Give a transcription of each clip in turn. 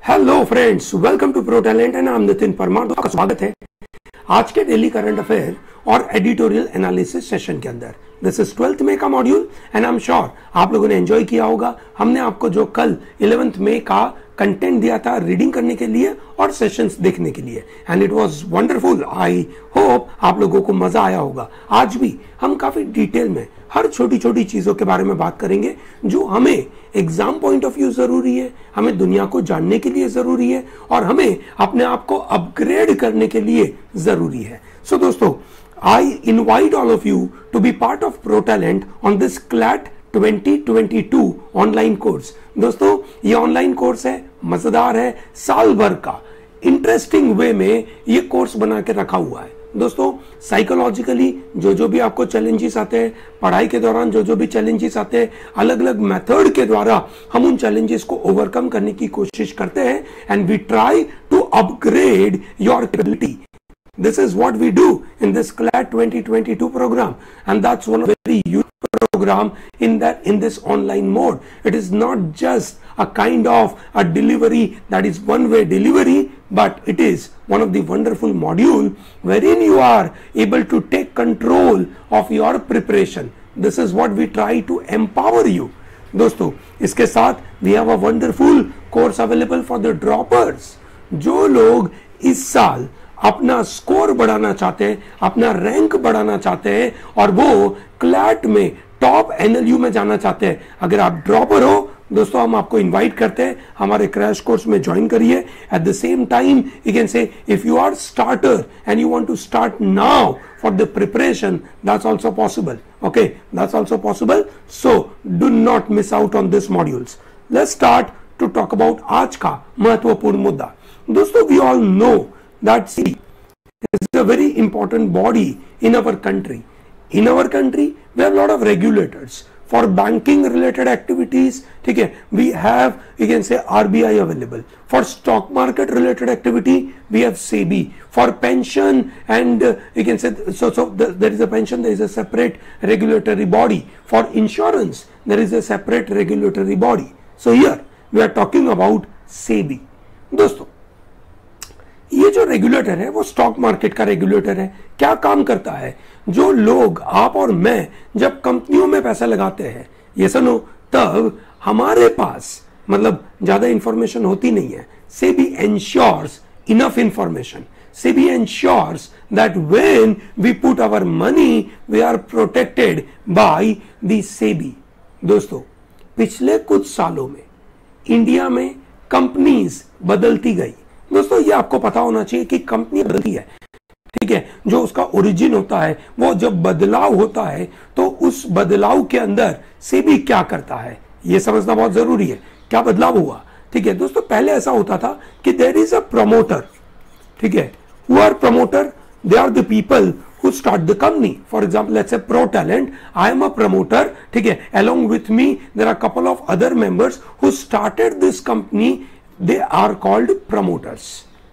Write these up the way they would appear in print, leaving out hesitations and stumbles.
Hello friends, welcome to pro talent and I am Nitin Parmar. आपका स्वागत है आज के डेली करंट अफेयर और एडिटोरियल एनालिसिस सेशन के अंदर। दिस इज 12th मई का module and I am sure आप लोगों ने एंजॉय किया होगा। हमने आपको जो कल 11th मई का कंटेंट दिया था रीडिंग करने के लिए और सेशंस देखने के लिए, and it was wonderful. I hope आप लोगों को मजा आया होगा। आज भी हम काफी डिटेल में हर छोटी छोटी चीजों के बारे में बात करेंगे जो हमें एग्जाम पॉइंट ऑफ व्यू जरूरी है, हमें दुनिया को जानने के लिए जरूरी है और हमें अपने आप को अपग्रेड करने के लिए जरूरी है। सो दोस्तों, I invite all of you to be part of pro talent on this CLAT 2022 online course. दोस्तों, ये ऑनलाइन कोर्स है, मजेदार है, साल भर का इंटरेस्टिंग वे में ये कोर्स बना के रखा हुआ है। दोस्तों, साइकोलॉजिकली जो भी आपको चैलेंजेस आते हैं, पढ़ाई के दौरान जो भी चैलेंजेस आते हैं, अलग अलग मेथड के द्वारा हम उन चैलेंजेस को ओवरकम करने की कोशिश करते हैं and we try to upgrade your capability. This is what we do in this CLAT 2022 program, and that's one of the very useful program in this online mode. It is not just a kind of a delivery that is one-way delivery, but it is one of the wonderful module wherein you are able to take control of your preparation. This is what we try to empower you. दोस्तों, इसके साथ we have a wonderful course available for the droppers. जो लोग इस साल अपना score बढ़ाना चाहते हैं, अपना रैंक बढ़ाना चाहते हैं और वो क्लैट में टॉप एनएलयू में जाना चाहते हैं, अगर आप ड्रॉपर हो दोस्तों, हम आपको इनवाइट करते हैं हमारे क्रैश कोर्स में ज्वाइन करिए। At the same time you can say if you are starter and you want to start now for the preparation, that's also possible. Okay, that's also possible. So do not miss out on this modules. Let's start to talk about आज का महत्वपूर्ण मुद्दा। दोस्तों, वी all नो that SEBI is a very important body in our country. In our country, we have a lot of regulators for banking related activities. ठीक है, we have, you can say, RBI available. For stock market related activity, we have SEBI. For pension and you can say, there is a pension, there is a separate regulatory body. For insurance, there is a separate regulatory body. So here we are talking about SEBI. दोस्तों, ये जो regulator है वो stock market का regulator है। क्या काम करता है? जो लोग, आप और मैं, जब कंपनियों में पैसा लगाते हैं, ये सुनो, तब हमारे पास मतलब ज्यादा इंफॉर्मेशन होती नहीं है। SEBI ensures enough information. SEBI ensures that when we put our money we are protected by the SEBI. दोस्तों, पिछले कुछ सालों में इंडिया में कंपनीज बदलती गई। दोस्तों, ये आपको पता होना चाहिए कि कंपनी बदलती है, ठीक है, जो उसका ओरिजिन होता है, वो जब बदलाव होता है तो उस बदलाव के अंदर सेबी क्या करता है ये समझना बहुत जरूरी है। क्या बदलाव हुआ? ठीक है दोस्तों, पहले ऐसा होता था कि देयर इज अ प्रमोटर, ठीक है, who are promoter, they are the people who start the company. For example, let's say Pro Talent, I am a promoter, ठीक है, along with me there are a couple of other members who started this company. They are called promoters,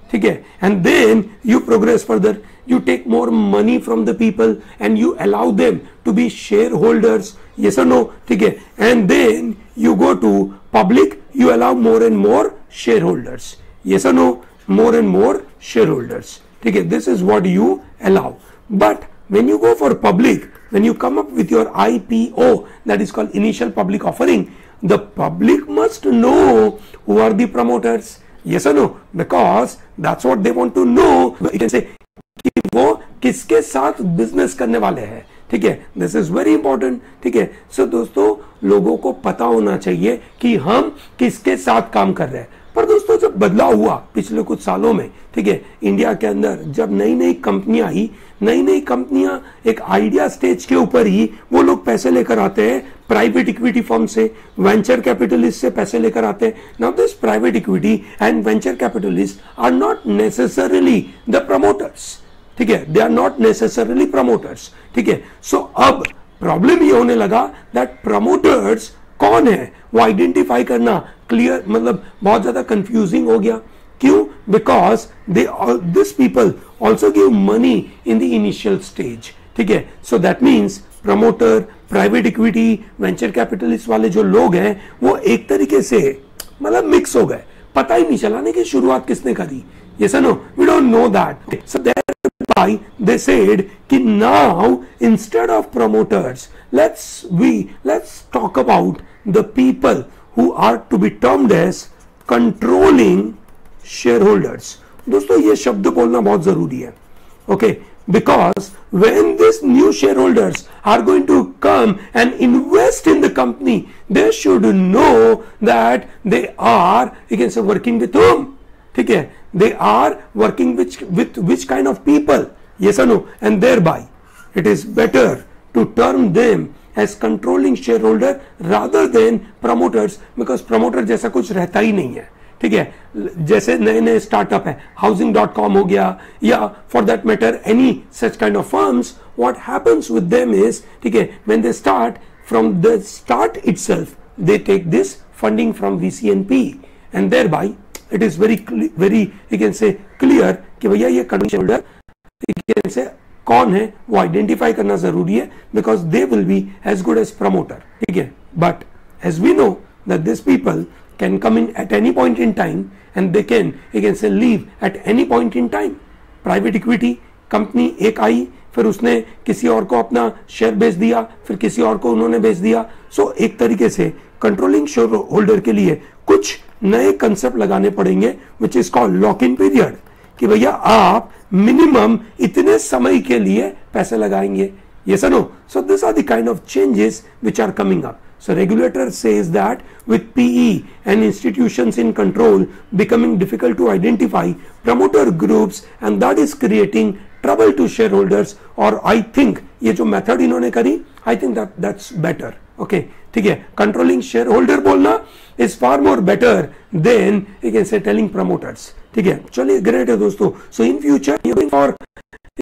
ठीक है, and then you progress further, you take more money from the people and you allow them to be shareholders, yes or no, ठीक है, and then you go to public, you allow more and more shareholders, yes or no, more and more shareholders, ठीक है, this is what you allow. But when you go for public, when you come up with your IPO, that is called initial public offering, the public must know who are the promoters, yes or no, because that's what they want to know. You can say कि वो किसके साथ business करने वाले हैं, ठीक है, this is very important, ठीक है। सो दोस्तों, लोगों को पता होना चाहिए कि हम किसके साथ काम कर रहे हैं। पर दोस्तों, जब बदलाव हुआ पिछले कुछ सालों में, ठीक है, इंडिया के अंदर जब नई नई कंपनियां आई, नई नई कंपनियां एक आइडिया स्टेज के ऊपर ही वो लोग पैसे लेकर आते हैं प्राइवेट इक्विटी फर्म से, वेंचर कैपिटलिस्ट से पैसे लेकर आते हैं। Now this private equity and venture capitalist are not necessarily the promoters, ठीक है, they are not necessarily promoters, ठीक है। सो अब प्रॉब्लम ये होने लगा दैट प्रमोटर्स कौन है वो आइडेंटिफाई करना क्लियर, मतलब बहुत ज्यादा कंफ्यूजिंग हो गया। क्यों? Because this people also give money in the initial stage, ठीक है। So that means promoter, private equity, venture capitalist वाले जो लोग हैं वो एक तरीके से मतलब मिक्स हो गए। पता ही नहीं चला ना कि शुरुआत किसने करी. Yes or no? We don't know that. Okay. So thereby they said कि now instead of promoters, let's talk about the people who are to be termed as controlling shareholders. दोस्तों ये शब्द बोलना बहुत जरूरी है. Okay, because when these new shareholders are going to come and invest in the company, they should know that they are, you can say, working with whom. ठीक है, they are working with which kind of people. Yes or no? And thereby it is better to term them as controlling shareholder rather than promoters, because promoter जैसा कुछ रहता ही नहीं है. ठीक है, जैसे नए नए स्टार्टअप है, housing.com हो गया, या for that matter any such kind of firms, what happens with them is, ठीक है, when they start from the start itself they take this funding from VC&P and thereby it is very you can say clear कि भैया ये controlling shareholder you can से कौन है वो identify करना जरूरी है, because they will be as good as promoter. ठीक है, but as we know that this people can come in at any point in time and they can, you can say, leave at any point in time. Private equity company एक आई, फिर उसने किसी और को अपना share बेच दिया, फिर किसी और को उन्होंने बेच दिया. सो एक तरीके से कंट्रोलिंग शेयर होल्डर के लिए कुछ नए कंसेप्ट लगाने पड़ेंगे which is called lock in period, कि भैया आप मिनिमम इतने समय के लिए पैसे लगाएंगे. Yes or no? So these are the kind of changes which are coming up. So regulator says that with PE and institutions in control becoming difficult to identify promoter groups, and that is creating trouble to shareholders. Or I think ये जो method इन्होंने करी, I think that's better. Okay, ठीक है, controlling shareholder बोलना is far more better than you can say telling promoters. ठीक है, चलिए great है दोस्तों. So in future you're going for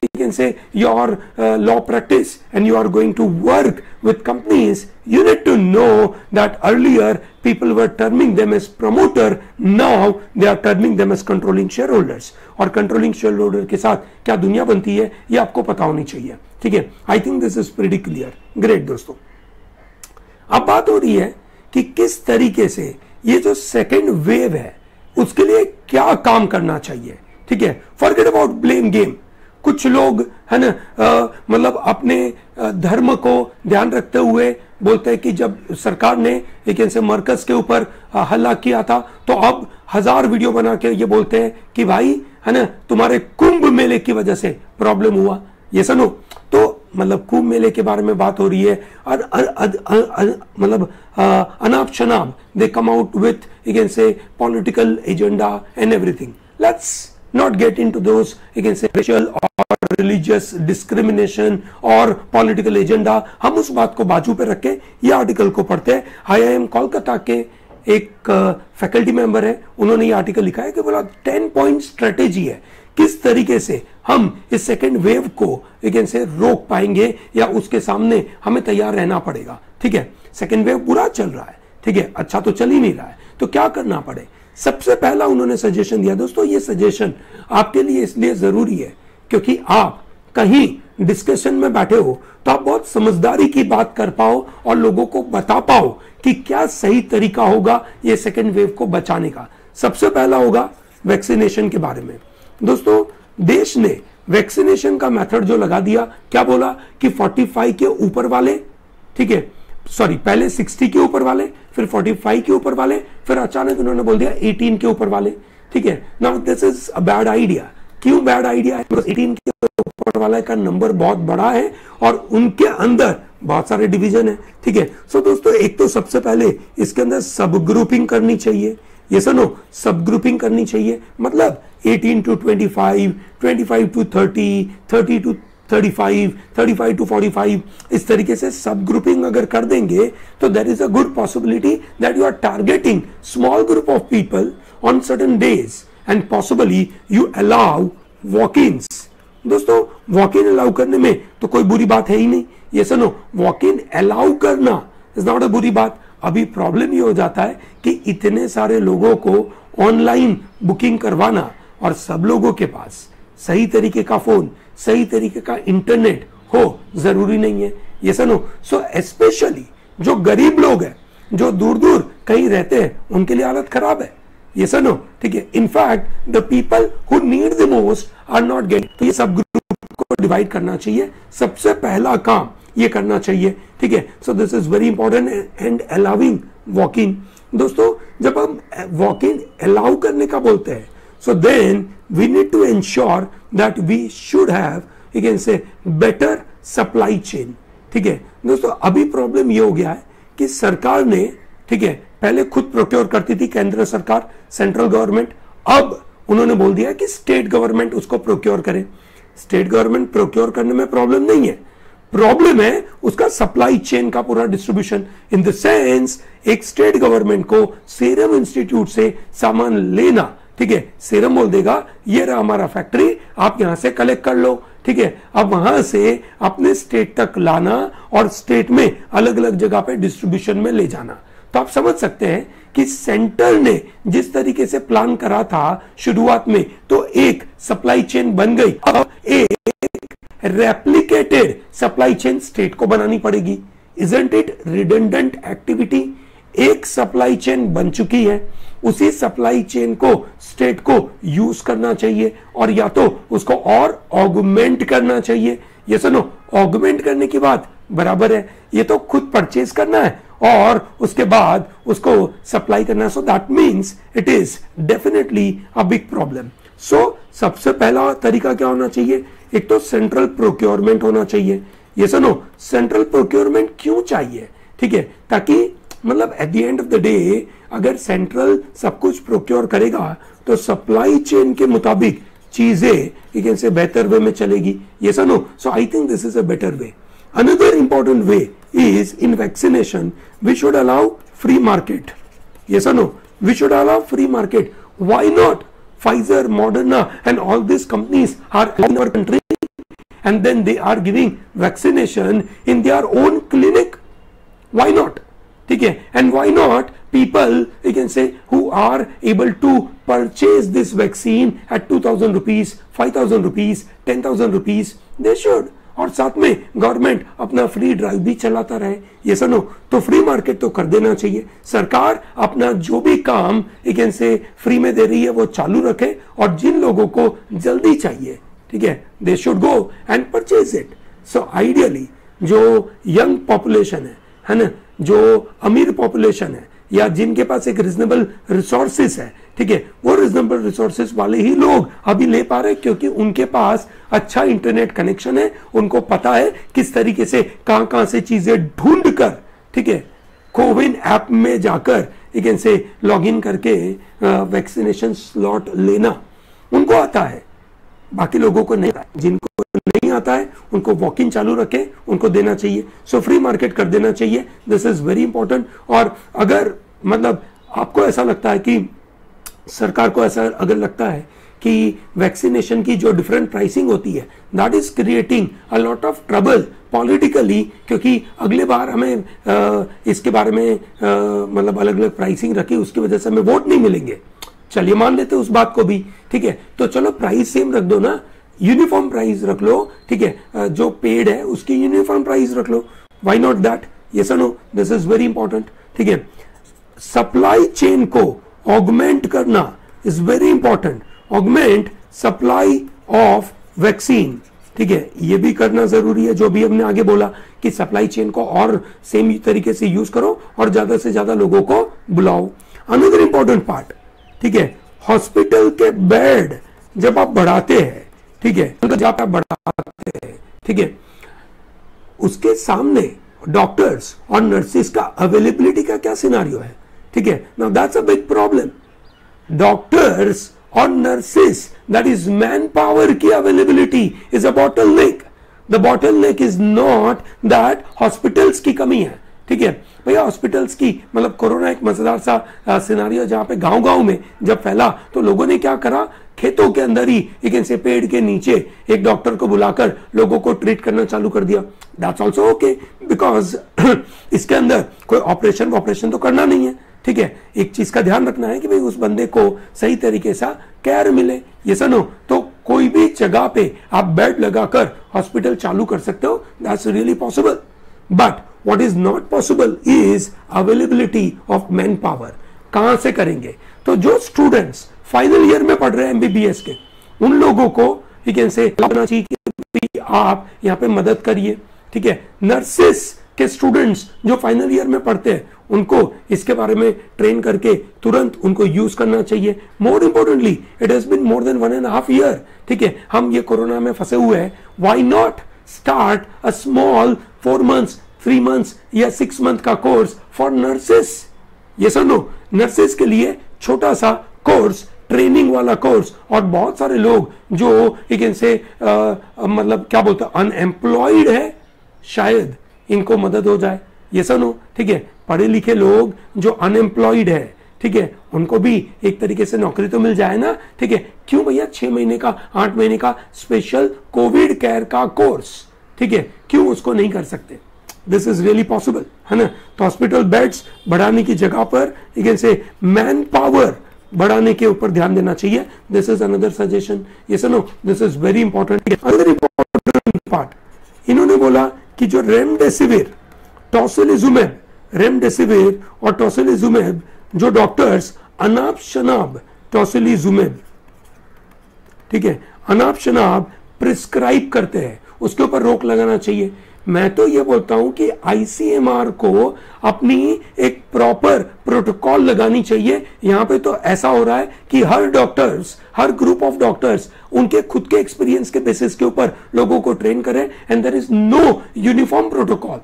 you can say your law practice and you are going to work with companies, you need to know that earlier people were terming them as promoter, now they are terming them as controlling shareholders. और controlling shareholder के साथ क्या दुनिया बनती है ये आपको पता होनी चाहिए. ठीक है, I think this is pretty clear. Great दोस्तों. अब बात हो रही है कि किस तरीके से ये जो सेकेंड वेव है उसके लिए क्या काम करना चाहिए. ठीक है, फॉरगेट अबाउट ब्लेम गेम. कुछ लोग है ना मतलब अपने धर्म को ध्यान रखते हुए बोलते हैं कि जब सरकार ने एक ऐसे मरकज के ऊपर हल्ला किया था तो अब 1000 वीडियो बना के ये बोलते हैं कि भाई है ना तुम्हारे कुंभ मेले की वजह से प्रॉब्लम हुआ. ये सुनो, तो मतलब कुंभ मेले के बारे में बात हो रही है मतलब अनाप शनाप they come out with you can say political agenda and everything. Let's not get into those you can say racial or religious discrimination or political agenda. हम उस बात को बाजू पे रख के ये आर्टिकल को पढ़ते हैं. IIM कोलकाता के एक फैकल्टी मेंबर है, उन्होंने ये आर्टिकल लिखा है कि बोला 10 पॉइंट स्ट्रेटेजी है किस तरीके से हम इस सेकेंड वेव को यू कैन से रोक पाएंगे या उसके सामने हमें तैयार रहना पड़ेगा. ठीक है, सेकेंड वेव बुरा चल रहा है, ठीक है, अच्छा तो चल ही नहीं रहा है, तो क्या करना पड़े. सबसे पहला उन्होंने सजेशन दिया. दोस्तों ये सजेशन आपके लिए इसलिए जरूरी है क्योंकि आप कहीं डिस्कशन में बैठे हो तो आप बहुत समझदारी की बात कर पाओ और लोगों को बता पाओ कि क्या सही तरीका होगा ये सेकेंड वेव को बचाने का. सबसे पहला होगा वैक्सीनेशन के बारे में. दोस्तों देश ने वैक्सीनेशन का मेथड जो लगा दिया, क्या बोला कि 45 के ऊपर वाले, ठीक है, सॉरी पहले 60 के ऊपर वाले, फिर 45 के ऊपर वाले, फिर अचानक उन्होंने बोल दिया 18 के ऊपर वाले. ठीक है, now this is a bad idea. क्यों बैड आइडिया है? 18 के ऊपर वाले का नंबर बहुत बड़ा है और उनके अंदर बहुत सारे डिवीजन है. ठीक है, सो दोस्तों एक तो सबसे पहले इसके अंदर सब ग्रुपिंग करनी चाहिए. ये सुनो, सब ग्रुपिंग करनी चाहिए, मतलब 18 to 25, 25 to 30, 30 to 35, 35 to 45, इस तरीके से सब ग्रुपिंग अगर कर देंगे तो there is a good possibility that you are targeting small group of people on certain days and possibly you allow walk-ins. दोस्तों वॉक इन अलाउ करने में तो कोई बुरी बात है ही नहीं. ये सुनो, वॉक इन अलाउ करना इज नॉट अ बुरी बात. अभी प्रॉब्लम ये हो जाता है कि इतने सारे लोगों को ऑनलाइन बुकिंग करवाना और सब लोगों के पास सही तरीके का फोन, सही तरीके का इंटरनेट हो जरूरी नहीं है. ये सुनो, सो स्पेशली जो गरीब लोग हैं, जो दूर दूर कहीं रहते हैं, उनके लिए हालत खराब है. यस और नो, ठीक है। In fact the people who need the most are not getting. तो ये सब ग्रुप को डिवाइड करना चाहिए, सबसे पहला काम ये करना चाहिए, ठीक है। सो this is very important and allowing walk in. दोस्तों जब हम वॉक इन अलाउ करने का बोलते हैं, so then we need to ensure that we should have, you can say, better supply chain, ठीक है। दोस्तों अभी प्रॉब्लम ये हो गया है कि सरकार ने, ठीक है, पहले खुद प्रोक्योर करती थी केंद्र सरकार, सेंट्रल गवर्नमेंट, अब उन्होंने बोल दिया कि स्टेट गवर्नमेंट उसको प्रोक्योर करे। स्टेट गवर्नमेंट प्रोक्योर करने में प्रॉब्लम नहीं है, प्रॉब्लम है उसका सप्लाई चेन का पूरा डिस्ट्रीब्यूशन। इन द सेंस एक स्टेट गवर्नमेंट को सीरम इंस्टीट्यूट से सामान लेना, ठीक है, सीरम बोल देगा ये रहा हमारा फैक्ट्री, आप यहां से कलेक्ट कर लो, ठीक है। अब वहां से अपने स्टेट तक लाना और स्टेट में अलग अलग जगह पे डिस्ट्रीब्यूशन में ले जाना। तो आप समझ सकते हैं कि सेंटर ने जिस तरीके से प्लान करा था शुरुआत में, तो एक सप्लाई चेन बन गई, अब एक रेप्लिकेटेड सप्लाई चेन स्टेट को बनानी पड़ेगी। Isn't it redundant activity? एक सप्लाई चेन बन चुकी है, उसी सप्लाई चेन को स्टेट को यूज करना चाहिए और या तो उसको और ऑगमेंट करना चाहिए। ये सुनो, ऑगमेंट करने की बात बराबर है, ये तो खुद परचेज करना है और उसके बाद उसको सप्लाई करना है। So that means it is definitely a big problem. So सबसे पहला तरीका क्या होना चाहिए? एक तो सेंट्रल प्रोक्योरमेंट होना चाहिए। ये सुनो, सेंट्रल प्रोक्योरमेंट क्यों चाहिए? ठीक है, ताकि मतलब at the end of the day अगर सेंट्रल सब कुछ प्रोक्योर करेगा तो सप्लाई चेन के मुताबिक चीजें इनसे बेहतर वे में चलेगी। ये सुनो, so I think this is a better way. Another important way is in vaccination, we should allow free market. Yes or no? We should allow free market. Why not? Pfizer, Moderna and all these companies are in our country and then they are giving vaccination in their own clinic. Why not? ठीक है, and why not people, you can say, who are able to purchase this vaccine at 2,000 rupees, 5,000 rupees, 10,000 rupees, they should. और साथ में government अपना free drive भी चलाता रहे। ये सुनो, तो फ्री मार्केट तो कर देना चाहिए। सरकार अपना जो भी काम एक से फ्री में दे रही है वो चालू रखे और जिन लोगों को जल्दी चाहिए, ठीक है, they should go and purchase it. So ideally जो यंग पॉपुलेशन है ना, जो अमीर पॉपुलेशन है या जिनके पास एक रिजनेबल रिसोर्सेस है, ठीक है, वो रिजनेबल रिसोर्सेस वाले ही लोग अभी ले पा रहे क्योंकि उनके पास अच्छा इंटरनेट कनेक्शन है, उनको पता है किस तरीके से कहां से चीजें ढूंढ कर, ठीक है, कोविन ऐप में जाकर एक से लॉग इन करके वैक्सीनेशन स्लॉट लेना उनको आता है, बाकी लोगों को नहीं आता। जिनको नहीं आता है उनको वॉक इन चालू रखे, उनको देना चाहिए। सो फ्री मार्केट कर देना चाहिए, दिस इज वेरी इंपॉर्टेंट। और अगर मतलब आपको ऐसा लगता है कि सरकार को ऐसा अगर लगता है कि वैक्सीनेशन की जो डिफरेंट प्राइसिंग होती है that is creating a lot of trouble politically, क्योंकि अगले बार हमें इसके बारे में मतलब अलग अलग प्राइसिंग रखी, उसकी वजह से हमें वोट नहीं मिलेंगे, चलिए मान लेते उस बात को भी, ठीक है, तो चलो प्राइस सेम रख दो ना, यूनिफॉर्म प्राइस रख लो, ठीक है, जो पेड है उसकी यूनिफॉर्म प्राइस रख लो। Why not that? यस और no, this is very important, ठीक है। सप्लाई चेन को ऑगमेंट करना is very important, augment supply of vaccine, ठीक है, ये भी करना जरूरी है। जो भी हमने आगे बोला कि सप्लाई चेन को और सेम तरीके से यूज करो और ज्यादा से ज्यादा लोगों को बुलाओ। अनदर इंपॉर्टेंट पार्ट, ठीक है, हॉस्पिटल के बेड जब आप बढ़ाते हैं, ठीक है, जब आप बढ़ाते हैं, ठीक है, उसके सामने डॉक्टर्स और नर्सिस का अवेलेबिलिटी का क्या सिनारियो है, ठीक है। Now that's a big problem. Doctors और nurses, that is manpower की availability is a bottleneck. The bottleneck is not that hospitals की कमी है, ठीक है भैया, हॉस्पिटल्स की मतलब कोरोना एक मजेदार सा सिनारियो जहां पे गांव गांव में जब फैला तो लोगों ने क्या करा, खेतों के अंदर ही एक से पेड़ के नीचे एक डॉक्टर को बुलाकर लोगों को ट्रीट करना चालू कर दिया। दैट्स ऑल्सो ओके, बिकॉज इसके अंदर कोई ऑपरेशन तो करना नहीं है, ठीक है। एक चीज का ध्यान रखना है कि भाई उस बंदे को सही तरीके से केयर मिले। ये सुनो, तो कोई भी जगह पे आप बेड लगाकर हॉस्पिटल चालू कर सकते हो, that's really possible. But what is not possible is availability of manpower. कहां से करेंगे? तो जो स्टूडेंट्स फाइनल ईयर में पढ़ रहे हैं एमबीबीएस के, उन लोगों को ये कैसे लगना चाहिए कि आप यहाँ पे मदद करिए, ठीक है। नर्सिस के स्टूडेंट्स जो फाइनल ईयर में पढ़ते हैं, उनको इसके बारे में ट्रेन करके तुरंत उनको यूज करना चाहिए। More importantly, it has been more than 1.5 year, ठीक है, हम ये कोरोना में फंसे हुए हैं। Why not start a small 4 months 3 months या 6 month का कोर्स फॉर नर्सेस? ये सुनो, नर्सेस के लिए छोटा सा कोर्स, ट्रेनिंग वाला कोर्स, और बहुत सारे लोग जो इनसे मतलब क्या बोलते हैं अनएम्प्लॉयड है, शायद इनको मदद हो जाए। ये सुनो, ठीक है, पढ़े लिखे लोग जो अनएम्प्लॉयड है, ठीक है, उनको भी एक तरीके से नौकरी तो मिल जाए ना, ठीक है। क्यों भैया 6 महीने का 8 महीने का स्पेशल कोविड केयर का कोर्स, ठीक है, क्यों उसको नहीं कर सकते? दिस इज रियली पॉसिबल, है ना। तो हॉस्पिटल बेड्स बढ़ाने की जगह पर इनसे मैन पावर बढ़ाने के ऊपर ध्यान देना चाहिए। This is another suggestion. ये सुनो, this is very important. Another important part, इन्होंने बोला कि जो रेमडेसिविर, टोसिलिजुमेब, रेमडेसिविर और टोसिलिजुमेब जो डॉक्टर्स अनाप शनाप टोसिलिजुमेब, ठीक है, अनाप शनाप प्रिस्क्राइब करते हैं, उसके ऊपर रोक लगाना चाहिए। मैं तो ये बोलता हूं कि आईसीएमआर को अपनी एक प्रॉपर प्रोटोकॉल लगानी चाहिए। यहां पे तो ऐसा हो रहा है कि हर डॉक्टर्स, हर ग्रुप ऑफ डॉक्टर्स उनके खुद के एक्सपीरियंस के बेसिस के ऊपर लोगों को ट्रेन करें, and there is no uniform protocol,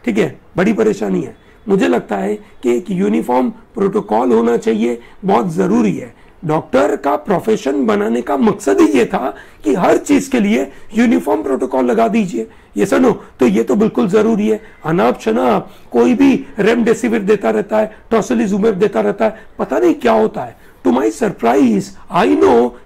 ठीक है। बड़ी परेशानी है। मुझे लगता है कि एक यूनिफॉर्म प्रोटोकॉल होना चाहिए, बहुत जरूरी है। डॉक्टर का प्रोफेशन बनाने का मकसद ही ये था कि हर चीज के लिए यूनिफॉर्म प्रोटोकॉल लगा दीजिए। ये सुनो, तो ये तो बिल्कुल जरूरी है। अनाप शनाप कोई भी रेमडेसिविर देता रहता है, टोसिलिजुमेब देता रहता है, पता नहीं क्या होता है। To my surprise, I know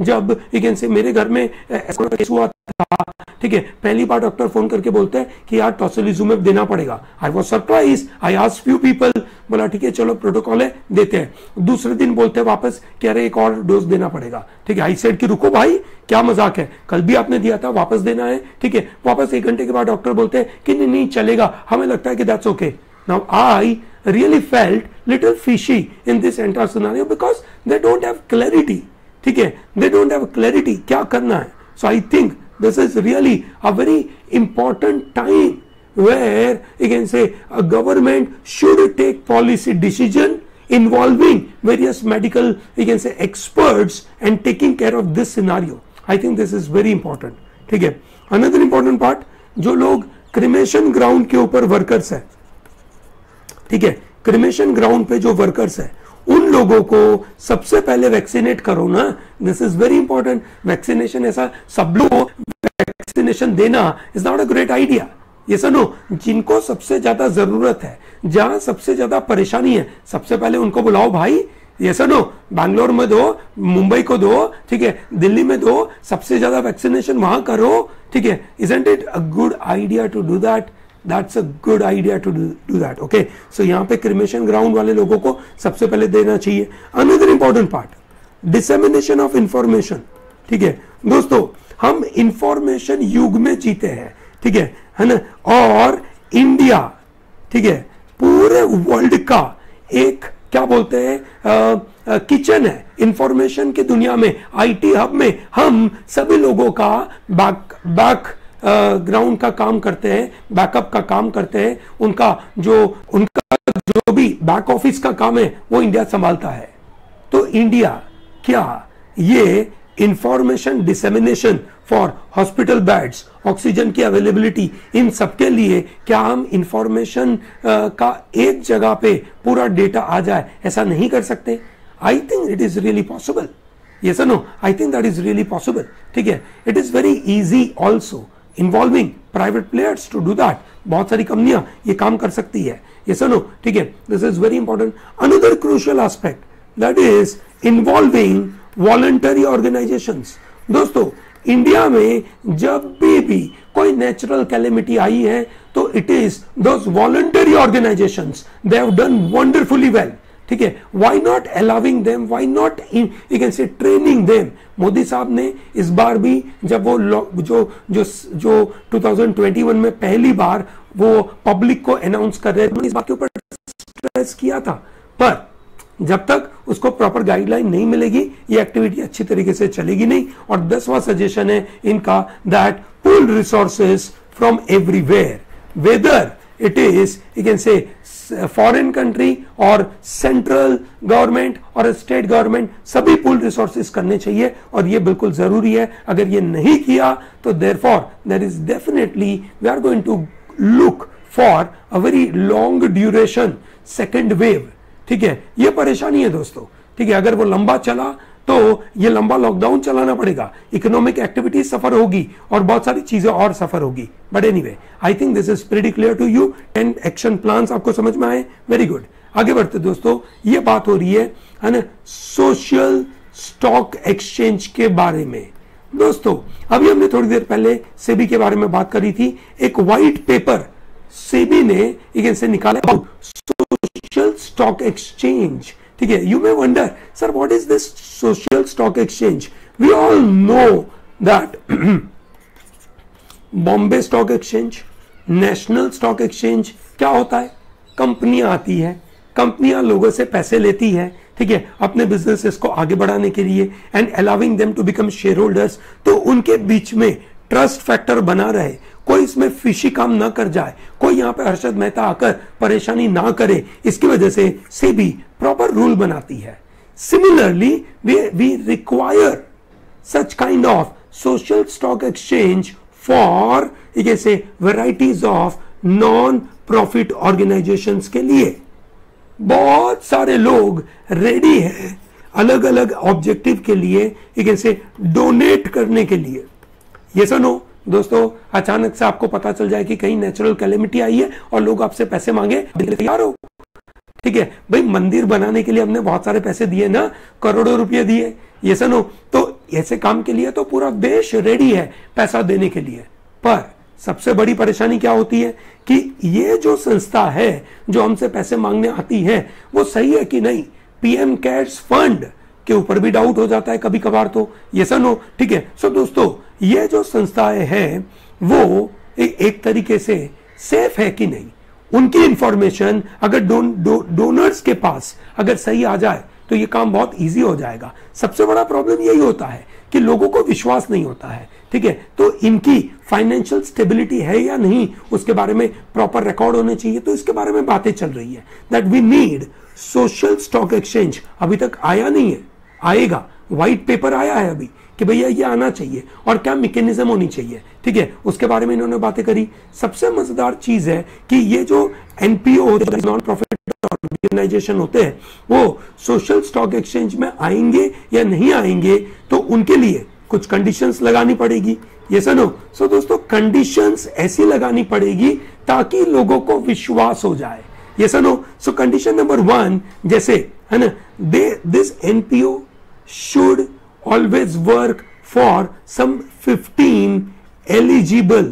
जब मेरे घर में ऐसा केस हुआ था, ठीक है, पहली बार डॉक्टर फोन करके बोलते हैं कि यार टोसिलिजुमेब देना पड़ेगा। I was surprise, I asked few people, बोला ठीक है चलो प्रोटोकॉल है देते हैं। दूसरे दिन बोलते हैं वापस कि अरे एक और डोज देना पड़ेगा, ठीक है। आई सेड कि रुको भाई, क्या मजाक है, कल भी आपने दिया था, वापस देना है, ठीक है। वापस 1 घंटे के बाद डॉक्टर बोलते हैं कि नहीं नहीं चलेगा। हमें लगता है कि that's okay. Now I really felt little fishy in this entire scenario because they don't have clarity, ठीक है, they don't have clarity क्या करना है। So I think this is really a very important time where you can say a government should take policy decision involving various medical you can say experts and taking care of this scenario. I think this is very important, ठीक है। Another important part, जो लोग cremation ground के ऊपर workers है, ठीक है, cremation ground पे जो वर्कर्स है, उन लोगों को सबसे पहले वैक्सीनेट करो ना। This is very important. Vaccination ऐसा सब लोग वैक्सीनेशन देना is not a great idea. ये सुनो, जिनको सबसे ज्यादा जरूरत है, जहां सबसे ज्यादा परेशानी है, सबसे पहले उनको बुलाओ भाई। ये सुनो, बैंगलोर में दो, मुंबई को दो, ठीक है, दिल्ली में दो, सबसे ज्यादा वैक्सीनेशन वहां करो, ठीक है। Isn't it a good idea to do that? That's a good idea to do that. Okay, so यहाँ पे क्रिमेशन ग्राउंड वाले लोगों को सबसे पहले देना चाहिए। Another important part, dissemination of information, ठीक है दोस्तों, हम इंफॉर्मेशन युग में जीते हैं, ठीक है ना। और इंडिया, ठीक है, पूरे वर्ल्ड का एक क्या बोलते हैं किचन है इंफॉर्मेशन की दुनिया में, आईटी हब में। हम सभी लोगों का बैक ग्राउंड का काम करते हैं, बैकअप का काम करते हैं, उनका जो भी बैक ऑफिस का काम है वो इंडिया संभालता है। तो इंडिया क्या ये information dissemination for hospital beds, oxygen की अवेलेबिलिटी, इन सबके लिए क्या हम इंफॉर्मेशन का एक जगह पे पूरा डेटा आ जाए, ऐसा नहीं कर सकते? I think it is really possible. Yes or no? I think that is really possible. ठीक है, it is very easy also involving private players to do that. बहुत सारी कंपनियां ये काम कर सकती है। Yes or no? ठीक है, this is very important. Another crucial aspect, that is involving voluntary organizations. दोस्तों, इंडिया में जब भी कोई नेचुरल कैलेमिटी आई है तो it is those voluntary organizations, they have done wonderfully well. ठीक है, why not allowing them, why not you can say training them. Modi साहब ने इस बार भी जब वो जो 2021 में पहली बार वो पब्लिक को अनाउंस कर रहे थे, इस बात के ऊपर स्ट्रेस किया था। पर जब तक उसको प्रॉपर गाइडलाइन नहीं मिलेगी ये एक्टिविटी अच्छी तरीके से चलेगी नहीं। और 10वां सजेशन है इनका that pool resources from everywhere, whether it is you can say foreign country और सेंट्रल गवर्नमेंट और स्टेट गवर्नमेंट, सभी पुल रिसोर्सेस करने चाहिए और ये बिल्कुल जरूरी है। अगर ये नहीं किया तो therefore there is definitely we are going to look for a very long duration second wave. ठीक है, ये परेशानी है दोस्तों। ठीक है, अगर वो लंबा चला तो ये लंबा लॉकडाउन चलाना पड़ेगा, इकोनॉमिक एक्टिविटी सफर होगी और बहुत सारी चीजें और सफर होगी। But anyway I think this is pretty clear to you. 10 action plans आपको समझ में आए, वेरी गुड। आगे बढ़ते दोस्तों, ये बात हो रही है ना सोशल स्टॉक एक्सचेंज के बारे में। दोस्तों अभी हमने थोड़ी देर पहले सेबी के बारे में बात करी थी। एक व्हाइट पेपर सेबी ने से निकाला सोशल स्टॉक एक्सचेंज। ठीक है, you may wonder sir what is this social stock exchange. We all know that Bombay stock exchange, national stock exchange क्या होता है? कंपनियां आती है, कंपनियां लोगों से पैसे लेती है, ठीक है, अपने बिजनेसेस को आगे बढ़ाने के लिए and allowing them to become share holders. तो उनके बीच में ट्रस्ट फैक्टर बना रहे, कोई इसमें फिशी काम ना कर जाए, कोई यहां पे हर्षद मेहता आकर परेशानी ना करे, इसकी वजह से सेबी प्रॉपर रूल बनाती है। Similarly we require such kind of social stock exchange for जैसे varieties of non profit organisations के लिए। बहुत सारे लोग रेडी हैं अलग अलग ऑब्जेक्टिव के लिए जैसे डोनेट करने के लिए। ये सुनो दोस्तों, अचानक से आपको पता चल जाए कि कहीं नेचुरल कैलेमिटी आई है और लोग आपसे पैसे मांगे, तैयार हो? ठीक है भाई, मंदिर बनाने के लिए हमने बहुत सारे पैसे दिए ना, करोड़ों रुपए दिए। ये सुनो, तो ऐसे काम के लिए तो पूरा देश रेडी है पैसा देने के लिए। पर सबसे बड़ी परेशानी क्या होती है कि ये जो संस्था है जो हमसे पैसे मांगने आती है वो सही है कि नहीं। पीएम केयर्स फंड के ऊपर भी डाउट हो जाता है कभी कभार, तो ये सुनो। ठीक है, सो दोस्तों ये जो संस्थाएं हैं वो एक तरीके से सेफ है कि नहीं, उनकी इंफॉर्मेशन अगर डोनर्स के पास अगर सही आ जाए तो ये काम बहुत इजी हो जाएगा। सबसे बड़ा प्रॉब्लम यही होता है कि लोगों को विश्वास नहीं होता है। ठीक है, तो इनकी फाइनेंशियल स्टेबिलिटी है या नहीं उसके बारे में प्रॉपर रिकॉर्ड होने चाहिए। तो इसके बारे में बातें चल रही है that we need social stock exchange. अभी तक आया नहीं है, आएगा। व्हाइट पेपर आया है अभी कि भैया ये आना चाहिए और क्या मैकेनिज्म होनी चाहिए। ठीक है, उसके बारे में इन्होंने बातें करी। सबसे मजेदार चीज है कि ये जो एनपीओ होते हैं, नॉन प्रॉफिट ऑर्गेनाइजेशन होते हैं, वो सोशल स्टॉक एक्सचेंज में आएंगे या नहीं आएंगे तो उनके लिए कुछ कंडीशंस लगानी पड़ेगी। ये सुनो, सो दोस्तों कंडीशंस ऐसी लगानी पड़ेगी ताकि लोगों को विश्वास हो जाए। ये सुनो, सो कंडीशन नंबर 1 जैसे है ना, this NPO should always work for some 15 eligible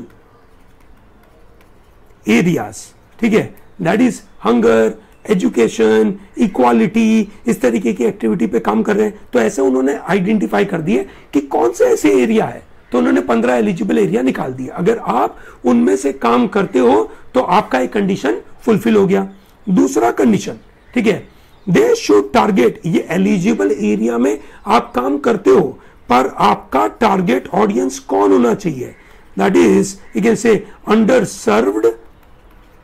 areas। ठीक है, that is hunger, education, equality, इस तरीके की एक्टिविटी पे काम कर रहे हैं। तो ऐसे उन्होंने आइडेंटिफाई कर दिए कि कौन से ऐसे एरिया है, तो उन्होंने 15 एलिजिबल एरिया निकाल दिए। अगर आप उनमें से काम करते हो तो आपका एक कंडीशन फुलफिल हो गया। दूसरा कंडीशन, ठीक है, दे शुड टारगेट, ये एलिजिबल एरिया में आप काम करते हो पर आपका टारगेट ऑडियंस कौन होना चाहिए? That is you can say underserved,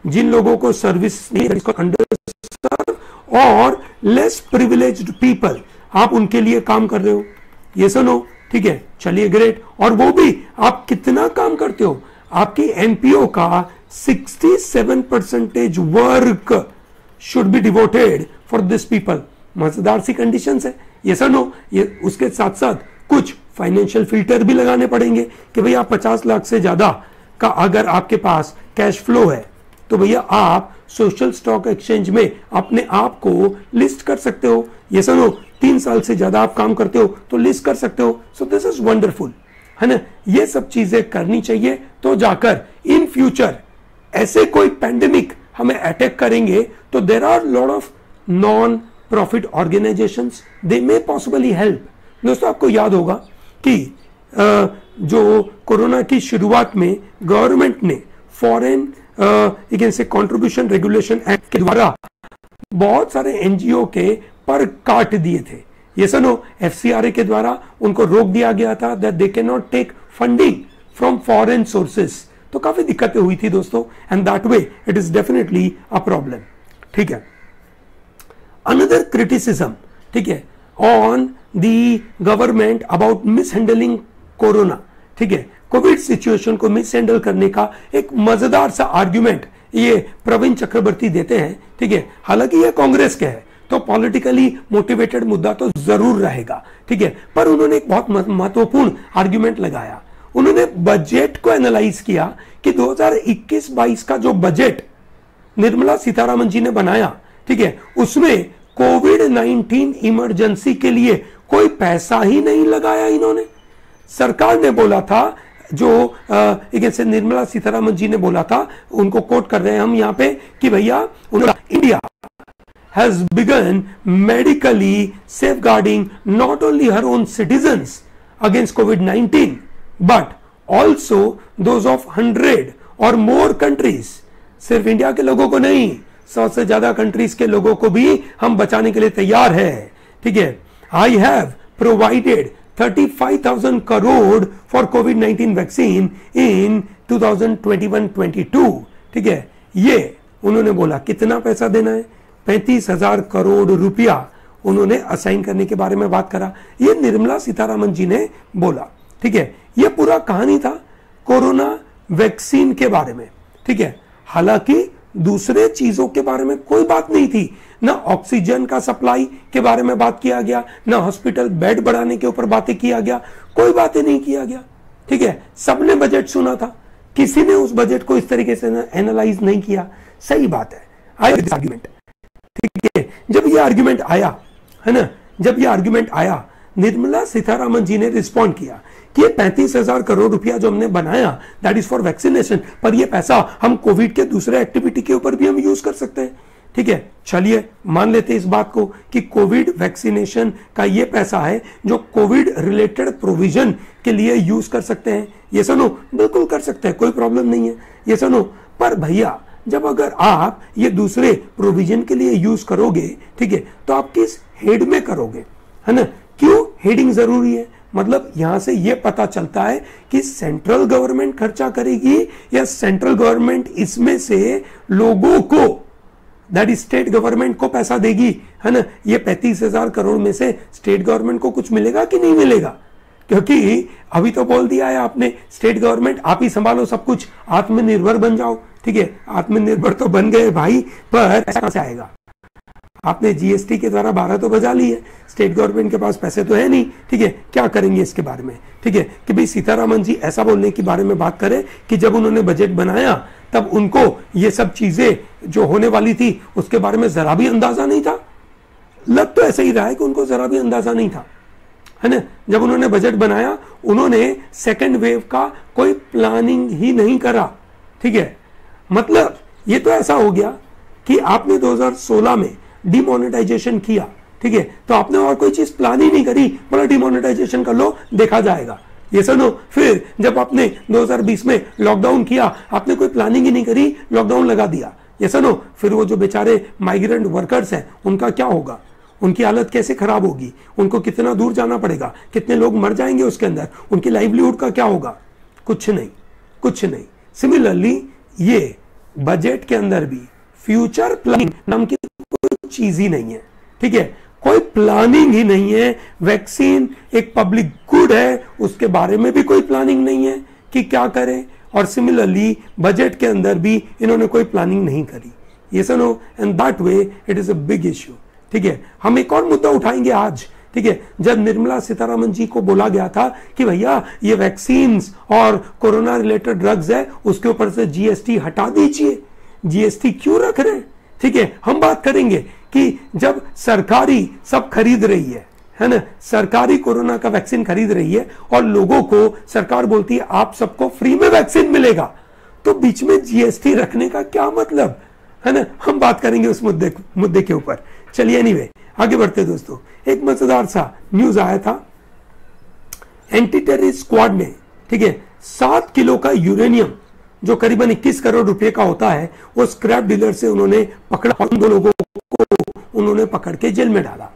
जिन लोगों को सर्विस नहीं है, अंडर सर्व और लेस प्रिविलेज्ड पीपल, आप उनके लिए काम कर रहे हो। ये सुनो, ठीक है, चलिए ग्रेट। और वो भी आप कितना काम करते हो? आपकी एनपीओ का 67% work should be devoted for this people. मजेदार सी कंडीशंस है। ये सुनो, ये उसके साथ साथ कुछ फाइनेंशियल फिल्टर भी लगाने पड़ेंगे कि भैया 50 लाख से ज्यादा का अगर आपके पास कैश फ्लो है तो भैया आप सोशल स्टॉक एक्सचेंज में अपने आप को लिस्ट कर सकते हो। ये सुनो, 3 साल से ज्यादा आप काम करते हो तो लिस्ट कर सकते हो। सो दिस इज वंडरफुल, है ना। ये सब चीजें करनी चाहिए तो जाकर इन फ्यूचर ऐसे कोई पैंडेमिक हमें अटैक करेंगे तो there are lot of non profit organisations, they may possibly help. दोस्तों आपको याद होगा कि जो कोरोना की शुरुआत में गवर्नमेंट ने फॉरेन कंट्रीब्यूशन रेगुलेशन एक्ट के द्वारा बहुत सारे एनजीओ के पर काट दिए थे। ये सुनो, एफसीआरए के द्वारा उनको रोक दिया गया था that they can not take funding from foreign sources. तो काफी दिक्कतें हुई थी दोस्तों, and that way it is definitely a problem. ठीक है, अनदर क्रिटिसिज्म, ठीक है, on the government about mishandling corona. ठीक है, कोविड सिचुएशन को मिसहैंडल करने का एक मजेदार सा आर्ग्यूमेंट ये प्रवीण चक्रवर्ती देते हैं। ठीक है, हालांकि ये कांग्रेस के है तो पॉलिटिकली मोटिवेटेड मुद्दा तो जरूर रहेगा। ठीक है, पर उन्होंने एक बहुत महत्वपूर्ण आर्ग्यूमेंट लगाया। उन्होंने बजट को एनालाइज किया कि 2021-22 का जो बजट निर्मला सीतारमण जी ने बनाया, ठीक है, उसमें कोविड-19 इमरजेंसी के लिए कोई पैसा ही नहीं लगाया इन्होंने। सरकार ने बोला था, जो एक से निर्मला सीतारमण जी ने बोला था, उनको कोट कर रहे हैं हम यहां पे कि भैया India has begun medically safeguarding not only her own citizens against COVID-19 but also those of 100 or more countries। सिर्फ इंडिया के लोगों को नहीं, 100 से ज्यादा कंट्रीज के लोगों को भी हम बचाने के लिए तैयार है। ठीक है, I have provided 35,000 crore for COVID-19 vaccine in 2021-22। ठीक है, ये उन्होंने बोला कितना पैसा देना है, 35,000 करोड़ रुपया उन्होंने असाइन करने के बारे में बात करा। ये निर्मला सीतारमण जी ने बोला। ठीक है, ये पूरा कहानी था कोरोना वैक्सीन के बारे में। ठीक है, हालांकि दूसरे चीजों के बारे में कोई बात नहीं थी, ना ऑक्सीजन का सप्लाई के बारे में बात किया गया, ना हॉस्पिटल बेड बढ़ाने के ऊपर बातें किया गया, कोई बातें नहीं किया गया। ठीक है, सबने बजट सुना था, किसी ने उस बजट को इस तरीके से एनालाइज नहीं किया। सही बात है, आर्ग्यूमेंट। ठीक है, जब ये आर्ग्यूमेंट आया है ना, जब ये आर्ग्यूमेंट आया, निर्मला सीतारमण जी ने रिस्पॉन्ड किया कि ये 35,000 करोड़ रुपया जो हमने बनाया दैट इज फॉर वैक्सीनेशन, पर ये पैसा हम कोविड के दूसरे एक्टिविटी के ऊपर भी हम यूज कर सकते हैं। ठीक है, चलिए मान लेते हैं इस बात को कि कोविड वैक्सीनेशन का ये पैसा है जो कोविड रिलेटेड प्रोविजन के लिए यूज कर सकते हैं। ये सुनो, बिल्कुल कर सकते हैं, कोई प्रॉब्लम नहीं है। ये सुनो, पर भैया जब अगर आप ये दूसरे प्रोविजन के लिए यूज करोगे, ठीक है, तो आप किस हेड में करोगे, है ना? क्यों हेडिंग जरूरी है? मतलब यहां से ये पता चलता है कि सेंट्रल गवर्नमेंट खर्चा करेगी या सेंट्रल गवर्नमेंट इसमें से लोगों को, दैट इज स्टेट गवर्नमेंट को पैसा देगी, है ना? ये 35,000 करोड़ में से स्टेट गवर्नमेंट को कुछ मिलेगा कि नहीं मिलेगा? क्योंकि अभी तो बोल दिया है आपने, स्टेट गवर्नमेंट आप ही संभालो सब कुछ, आत्मनिर्भर बन जाओ। ठीक है, आत्मनिर्भर तो बन गए भाई, पर पैसा कहां से आएगा? आपने जीएसटी के द्वारा 12 तो बजा ली है, स्टेट गवर्नमेंट के पास पैसे तो है नहीं। ठीक है, क्या करेंगे इसके बारे में? ठीक है, कि भाई सीतारमण जी ऐसा बोलने के बारे में बात करें कि जब उन्होंने बजट बनाया तब उनको ये सब चीजें जो होने वाली थी उसके बारे में जरा भी अंदाजा नहीं था। लग तो ऐसा ही रहा है कि उनको जरा भी अंदाजा नहीं था, है ना? जब उन्होंने बजट बनाया उन्होंने सेकेंड वेव का कोई प्लानिंग ही नहीं करा। ठीक है, मतलब ये तो ऐसा हो गया कि आपने 2016 में डिमोनेटाइजेशन किया, ठीक है, तो आपने और कोई चीज प्लान ही नहीं करी, बोला डिमोनेटाइजेशन कर लो, देखा जाएगा। ये सुनो, फिर जब आपने 2020 में लॉकडाउन किया, आपने कोई प्लानिंग ही नहीं करी, लॉकडाउन लगा दिया। ये सुनो, फिर वो जो बेचारे माइग्रेंट वर्कर्स हैं उनका क्या होगा? उनकी हालत कैसे खराब होगी? उनको कितना दूर जाना पड़ेगा? कितने लोग मर जाएंगे उसके अंदर? उनकी लाइवलीहुड का क्या होगा? कुछ नहीं, कुछ नहीं। सिमिलरली ये बजट के अंदर भी फ्यूचर प्लानिंग नाम की कोई चीज ही नहीं है। ठीक है, कोई प्लानिंग ही नहीं है। वैक्सीन एक पब्लिक गुड है, उसके बारे में भी कोई प्लानिंग नहीं है कि क्या करें। और सिमिलरली बजट के अंदर भी इन्होंने कोई प्लानिंग नहीं करी। ये सुनो, and that way it is a big issue. ठीक है, हम एक और मुद्दा उठाएंगे आज। ठीक है, जब निर्मला सीतारमण जी को बोला गया था कि भैया ये वैक्सीन्स और कोरोना रिलेटेड ड्रग्स है उसके ऊपर से जीएसटी हटा दीजिए, जीएसटी क्यों रख रहे हैं? ठीक है, हम बात करेंगे कि जब सरकारी सब खरीद रही है ना, सरकारी कोरोना का वैक्सीन खरीद रही है और लोगों को सरकार बोलती है आप सबको फ्री में वैक्सीन मिलेगा, तो बीच में जीएसटी रखने का क्या मतलब, है ना? हम बात करेंगे उस मुद्दे के ऊपर। चलिए एनीवे आगे बढ़ते दोस्तों, एक मजेदार सा न्यूज आया था। एंटी टेररिस्ट स्क्वाड ने, ठीक है, 7 किलो का यूरेनियम जो करीबन 21 करोड़ रुपए का होता है, वो स्क्रैप डीलर से उन्होंने पकड़ा और उन दो लोगों को उन्होंने पकड़ के जेल में डाला।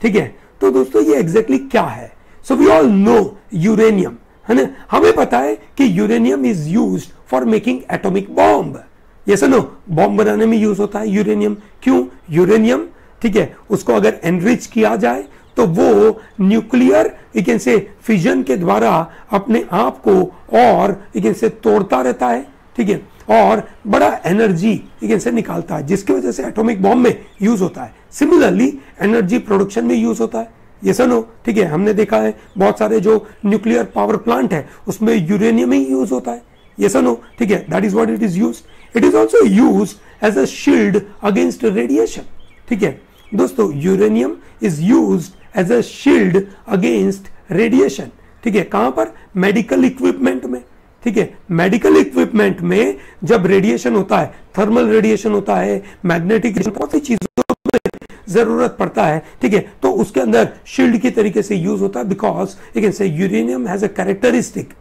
ठीक है, तो दोस्तों ये एग्जैक्टली क्या है? So we all know uranium, है ना, हमें पता है कि uranium is used for making atomic bomb. Yes no, bomb बनाने में यूज होता है यूरेनियम। क्यों? यूरेनियम, ठीक है, उसको अगर एनरिच किया जाए तो वो न्यूक्लियर से फिजन के द्वारा अपने आप को और से तोड़ता रहता है। ठीक है, और बड़ा एनर्जी से निकालता है, जिसकी वजह से एटॉमिक बॉम्ब में यूज होता है। सिमिलरली एनर्जी प्रोडक्शन में यूज होता है। ये सुनो, ठीक है, हमने देखा है बहुत सारे जो न्यूक्लियर पावर प्लांट है उसमें यूरेनियम ही यूज होता है। ये सुनो, ठीक है, that is what it is used. It is also used as a shield against radiation. ठीक है दोस्तों, uranium is used as a shield against radiation. ठीक है, कहां पर? मेडिकल इक्विपमेंट में। ठीक है, मेडिकल इक्विपमेंट में जब रेडिएशन होता है, थर्मल रेडिएशन होता है, मैग्नेटिक, बहुत सी चीजों में जरूरत पड़ता है। ठीक है, तो उसके अंदर शील्ड की तरीके से यूज होता है, because uranium has a characteristic.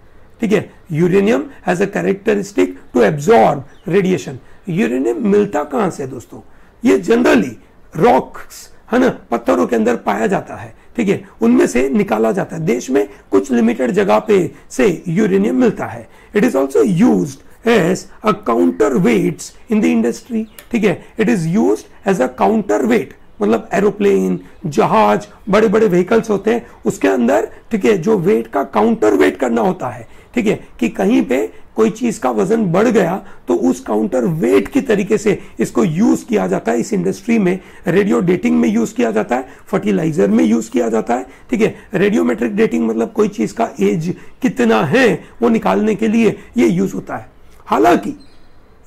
ठीक है, uranium has a characteristic to absorb radiation. Uranium मिलता कहां से दोस्तों? ये जनरली रॉक्स, है ना, पत्थरों के अंदर पाया जाता है। ठीक है, उनमें से निकाला जाता है। देश में कुछ लिमिटेड जगह पे से यूरेनियम मिलता है। It is also used as a counter weights in the industry. ठीक है, it is used as a counter weight, मतलब एरोप्लेन, जहाज, बड़े बड़े व्हीकल्स होते हैं उसके अंदर, ठीक है, जो वेट का काउंटर वेट करना होता है। ठीक है, कि कहीं पे कोई चीज का वजन बढ़ गया तो उस काउंटर वेट की तरीके से इसको यूज किया जाता है। इस इंडस्ट्री में रेडियो डेटिंग में यूज किया जाता है, फर्टिलाइजर में यूज किया जाता है। ठीक है, रेडियोमेट्रिक डेटिंग मतलब कोई चीज का एज कितना है वो निकालने के लिए ये यूज होता है। हालांकि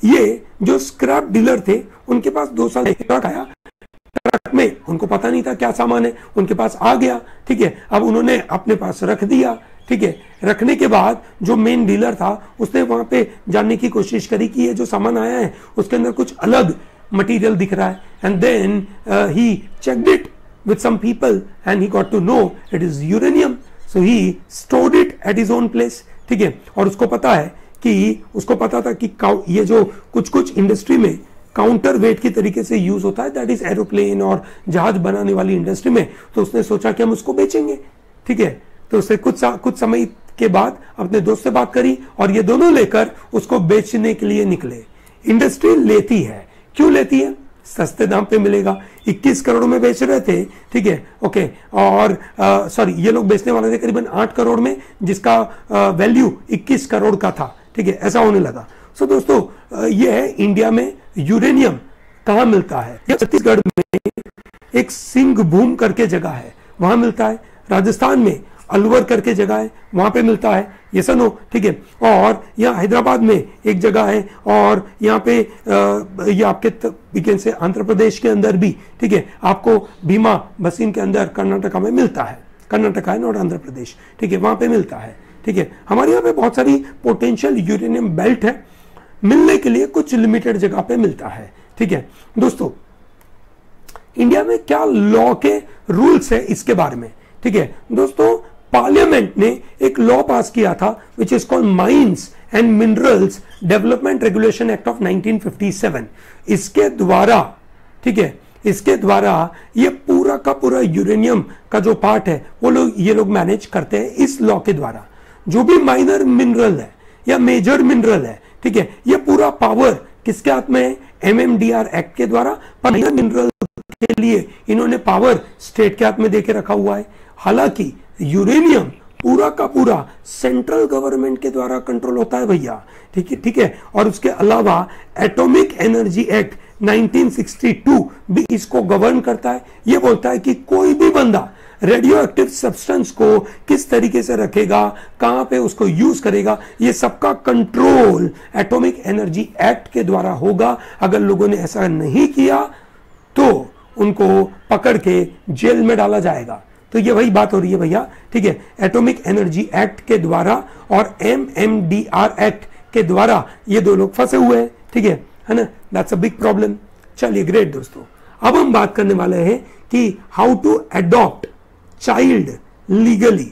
ये जो स्क्रैप डीलर थे उनके पास 2 साल ट्रक आया, ट्रक में उनको पता नहीं था क्या सामान है, उनके पास आ गया। ठीक है, अब उन्होंने अपने पास रख दिया। ठीक है, रखने के बाद जो मेन डीलर था उसने वहां पे जानने की कोशिश करी कि ये जो सामान आया है उसके अंदर कुछ अलग मटेरियल दिख रहा है, and then he checked it with some people and he got to know it is uranium. So he stored it at his own place. ठीक है, और उसको पता था कि ये जो कुछ इंडस्ट्री में काउंटर वेट की तरीके से यूज होता है, दैट इज एरोप्लेन और जहाज बनाने वाली इंडस्ट्री में, तो उसने सोचा कि हम उसको बेचेंगे। ठीक है, तो उसने कुछ समय के बाद अपने दोस्त से बात करी और ये दोनों लेकर उसको बेचने के लिए निकले। इंडस्ट्री लेती है, क्यों लेती है? सस्ते दाम पे मिलेगा। 21 करोड़ में बेच रहे थे। ठीक है, ओके, और सॉरी, ये लोग बेचने वाले थे करीबन 8 करोड़ में, जिसका वैल्यू 21 करोड़ का था। ठीक है, ऐसा होने लगा। सो दोस्तों, ये है इंडिया में यूरेनियम कहां मिलता है? छत्तीसगढ़ में एक सिंहभूम करके जगह है, वहां मिलता है। राजस्थान में अलवर करके जगह है, वहां पे मिलता है। ये सुनो, ठीक है, और यहाँ हैदराबाद में एक जगह है, और यहाँ पे ये आपके से आंध्र प्रदेश के अंदर भी, ठीक है, आपको भीमा बसीन के अंदर कर्नाटका में मिलता है। कर्नाटका है नॉट आंध्र प्रदेश। ठीक है, वहां पे मिलता है। ठीक है, हमारे यहाँ पे बहुत सारी पोटेंशियल यूरेनियम बेल्ट है, मिलने के लिए कुछ लिमिटेड जगह पे मिलता है। ठीक है दोस्तों, इंडिया में क्या लॉ के रूल्स है इसके बारे में? ठीक है दोस्तों, पार्लियामेंट ने एक लॉ पास किया था which is called mines and minerals development regulation act of 1957। इसके द्वारा, ठीक है, इसके द्वारा ये पूरा का पूरा यूरेनियम का जो पार्ट है वो ये लोग मैनेज करते हैं। इस लॉ के द्वारा जो भी माइनर मिनरल है या मेजर मिनरल है, ठीक है, ये पूरा पावर किसके हाथ में है? MMDR एक्ट के द्वारा। पर माइनर मिनरल के लिए इन्होंने पावर स्टेट के हाथ में देके रखा हुआ है। हालांकि यूरेनियम पूरा का पूरा सेंट्रल गवर्नमेंट के द्वारा कंट्रोल होता है भैया। ठीक है, ठीक है, और उसके अलावा एटॉमिक एनर्जी एक्ट 1962 भी इसको गवर्न करता है। यह बोलता है कि कोई भी बंदा रेडियो एक्टिव सब्सटेंस को किस तरीके से रखेगा, कहां पे उसको यूज करेगा, ये सबका कंट्रोल एटॉमिक एनर्जी एक्ट के द्वारा होगा। अगर लोगों ने ऐसा नहीं किया तो उनको पकड़ के जेल में डाला जाएगा। तो ये वही बात हो रही है भैया। ठीक है, एटॉमिक एनर्जी एक्ट के द्वारा और MMDR एक्ट के द्वारा ये दो लोग फंसे हुए हैं। ठीक है ना, दैट्स अ बिग प्रॉब्लम। चलिए ग्रेट दोस्तों, अब हम बात करने वाले हैं कि how to adopt child legally.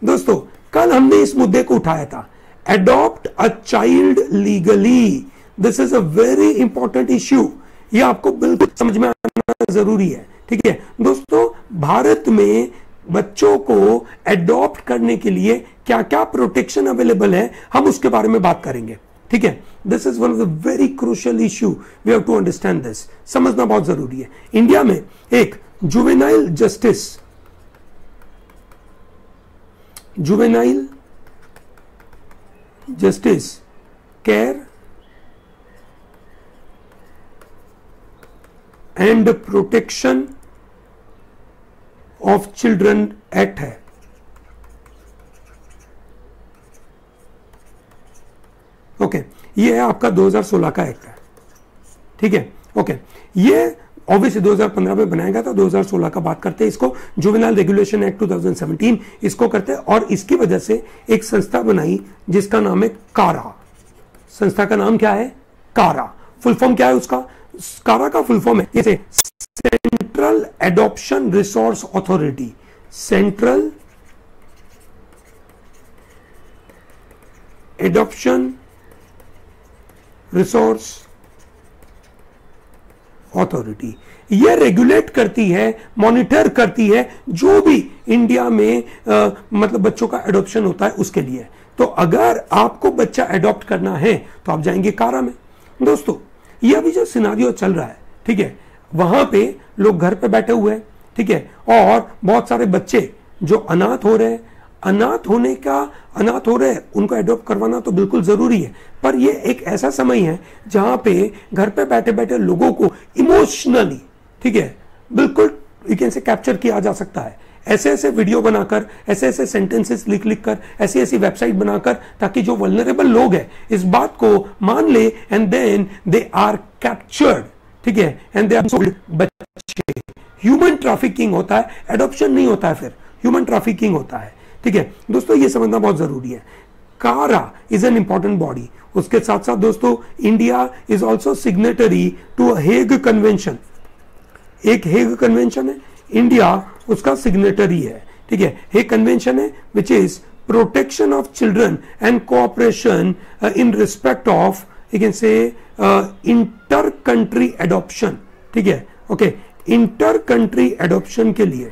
दोस्तों, कल हमने इस मुद्दे को उठाया था, adopt a child legally. This is a very important issue. ये आपको बिल्कुल समझ में आना जाना जरूरी है। ठीक है दोस्तों, भारत में बच्चों को एडॉप्ट करने के लिए क्या क्या प्रोटेक्शन अवेलेबल है, हम उसके बारे में बात करेंगे। ठीक है, this is one of the very crucial issue, we have to understand this, समझना बहुत जरूरी है। इंडिया में एक juvenile justice care and protection of children act है। ओके, ये है आपका 2016 का एक्ट है। ठीक है, ओके, ये ऑब्वियसली 2015 में बनाया गया था, 2016 का बात करते हैं इसको, जुवेनाइल रेगुलेशन एक्ट 2017 इसको करते हैं। और इसकी वजह से एक संस्था बनाई जिसका नाम है कारा। संस्था का नाम क्या है? कारा। फुल फॉर्म क्या है उसका? कारा का फुल फॉर्म है जैसे central adoption resource authority. Central adoption resource authority. यह रेगुलेट करती है, मॉनिटर करती है जो भी इंडिया में मतलब बच्चों का एडॉप्शन होता है उसके लिए। तो अगर आपको बच्चा एडॉप्ट करना है तो आप जाएंगे कारा में। दोस्तों, ये अभी जो सिनारियो चल रहा है, ठीक है, वहां पे लोग घर पे बैठे हुए हैं, ठीक है, और बहुत सारे बच्चे जो अनाथ हो रहे हैं, अनाथ हो रहे हैं, उनको एडॉप्ट करवाना तो बिल्कुल जरूरी है। पर ये एक ऐसा समय है जहां पे घर पे बैठे बैठे लोगों को इमोशनली, ठीक है, बिल्कुल यू कैन से कैप्चर किया जा सकता है, ऐसे ऐसे वीडियो बनाकर, ऐसे ऐसे सेंटेंसेस लिख कर, ऐसी ऐसी वेबसाइट बनाकर, ताकि जो वल्नरेबल लोग हैं इस बात को मान ले and then they are captured, ठीक है, एंड दे आर सोल्ड। बच्चे, ह्यूमन ट्रैफिकिंग होता है, एडॉप्शन नहीं होता है, फिर ह्यूमन ट्रैफिकिंग होता है। ठीक है दोस्तों, ये समझना बहुत जरूरी है। कारा इज एन इंपॉर्टेंट बॉडी। उसके साथ साथ दोस्तों, India is also signatory to Hague convention. एक हेग कन्वेंशन है, इंडिया उसका सिग्नेटरी है। ठीक है, हेग कन्वेंशन है which is protection of children and cooperation in respect of, you can say, inter country adoption. ठीक है, ओके, इंटर कंट्री एडॉप्शन के लिए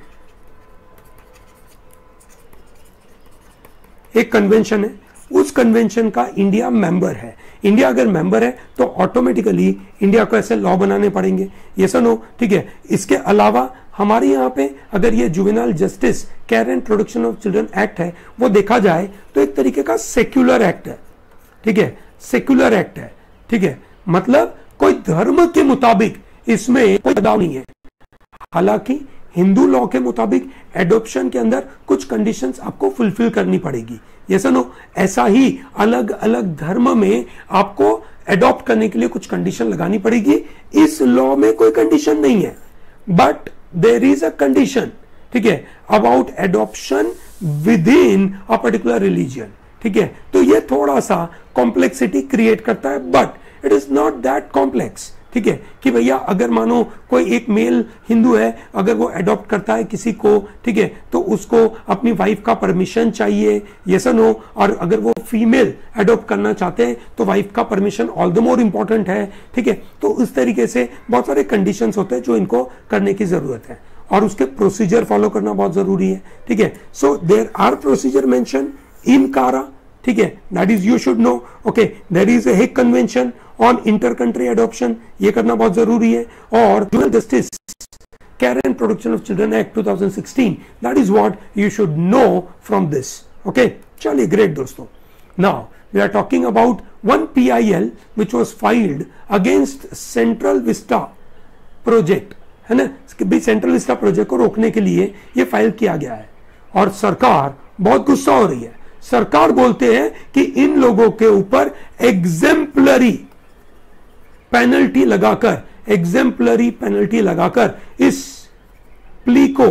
एक कन्वेंशन है, उस कन्वेंशन का इंडिया मेंबर है। इंडिया अगर मेंबर है तो ऑटोमेटिकली इंडिया को ऐसे लॉ बनाने पड़ेंगे, ये सुनो। ठीक है, इसके अलावा हमारे यहाँ पे अगर ये juvenile justice care and protection of children act है, वो देखा जाए तो एक तरीके का सेक्युलर एक्ट है। ठीक है, सेक्युलर एक्ट है। ठीक है, मतलब कोई धर्म के मुताबिक इसमें कोई बदलाव नहीं है। हालांकि हिंदू लॉ के मुताबिक एडॉप्शन के अंदर कुछ कंडीशंस आपको फुलफिल करनी पड़ेगी, ये सुनो। ऐसा ही अलग अलग धर्म में आपको एडॉप्ट करने के लिए कुछ कंडीशन लगानी पड़ेगी। इस लॉ में कोई कंडीशन नहीं है, but there is a condition, ठीक है, about adoption within a particular religion. ठीक है, तो ये थोड़ा सा कॉम्प्लेक्सिटी क्रिएट करता है, but it is not that complex. ठीक है, कि भैया अगर मानो कोई एक मेल हिंदू है, अगर वो एडॉप्ट करता है किसी को, ठीक है, तो उसको अपनी वाइफ का परमिशन चाहिए, यस और नो। और अगर वो फीमेल एडॉप्ट करना चाहते हैं तो वाइफ का permission all the more important है। ठीक है, तो उस तरीके से बहुत सारे कंडीशंस होते हैं जो इनको करने की जरूरत है, और उसके प्रोसीजर फॉलो करना बहुत जरूरी है। ठीक है, so there are procedure mention in CARA. ठीक है, that is you should know. Okay, there is a Hague convention on inter country adoption, ये करना बहुत जरूरी है। और juvenile justice care and protection of children act 2016, that is what you should know from this. Okay, चलिए, great दोस्तों। Now we are talking about one PIL which was filed against Central Vista project, है ना। भी central Vista project को रोकने के लिए ये फाइल किया गया है, और सरकार बहुत गुस्सा हो रही है। सरकार बोलते हैं कि इन लोगों के ऊपर एग्जेम्पलरी पेनल्टी लगाकर इस प्ली को,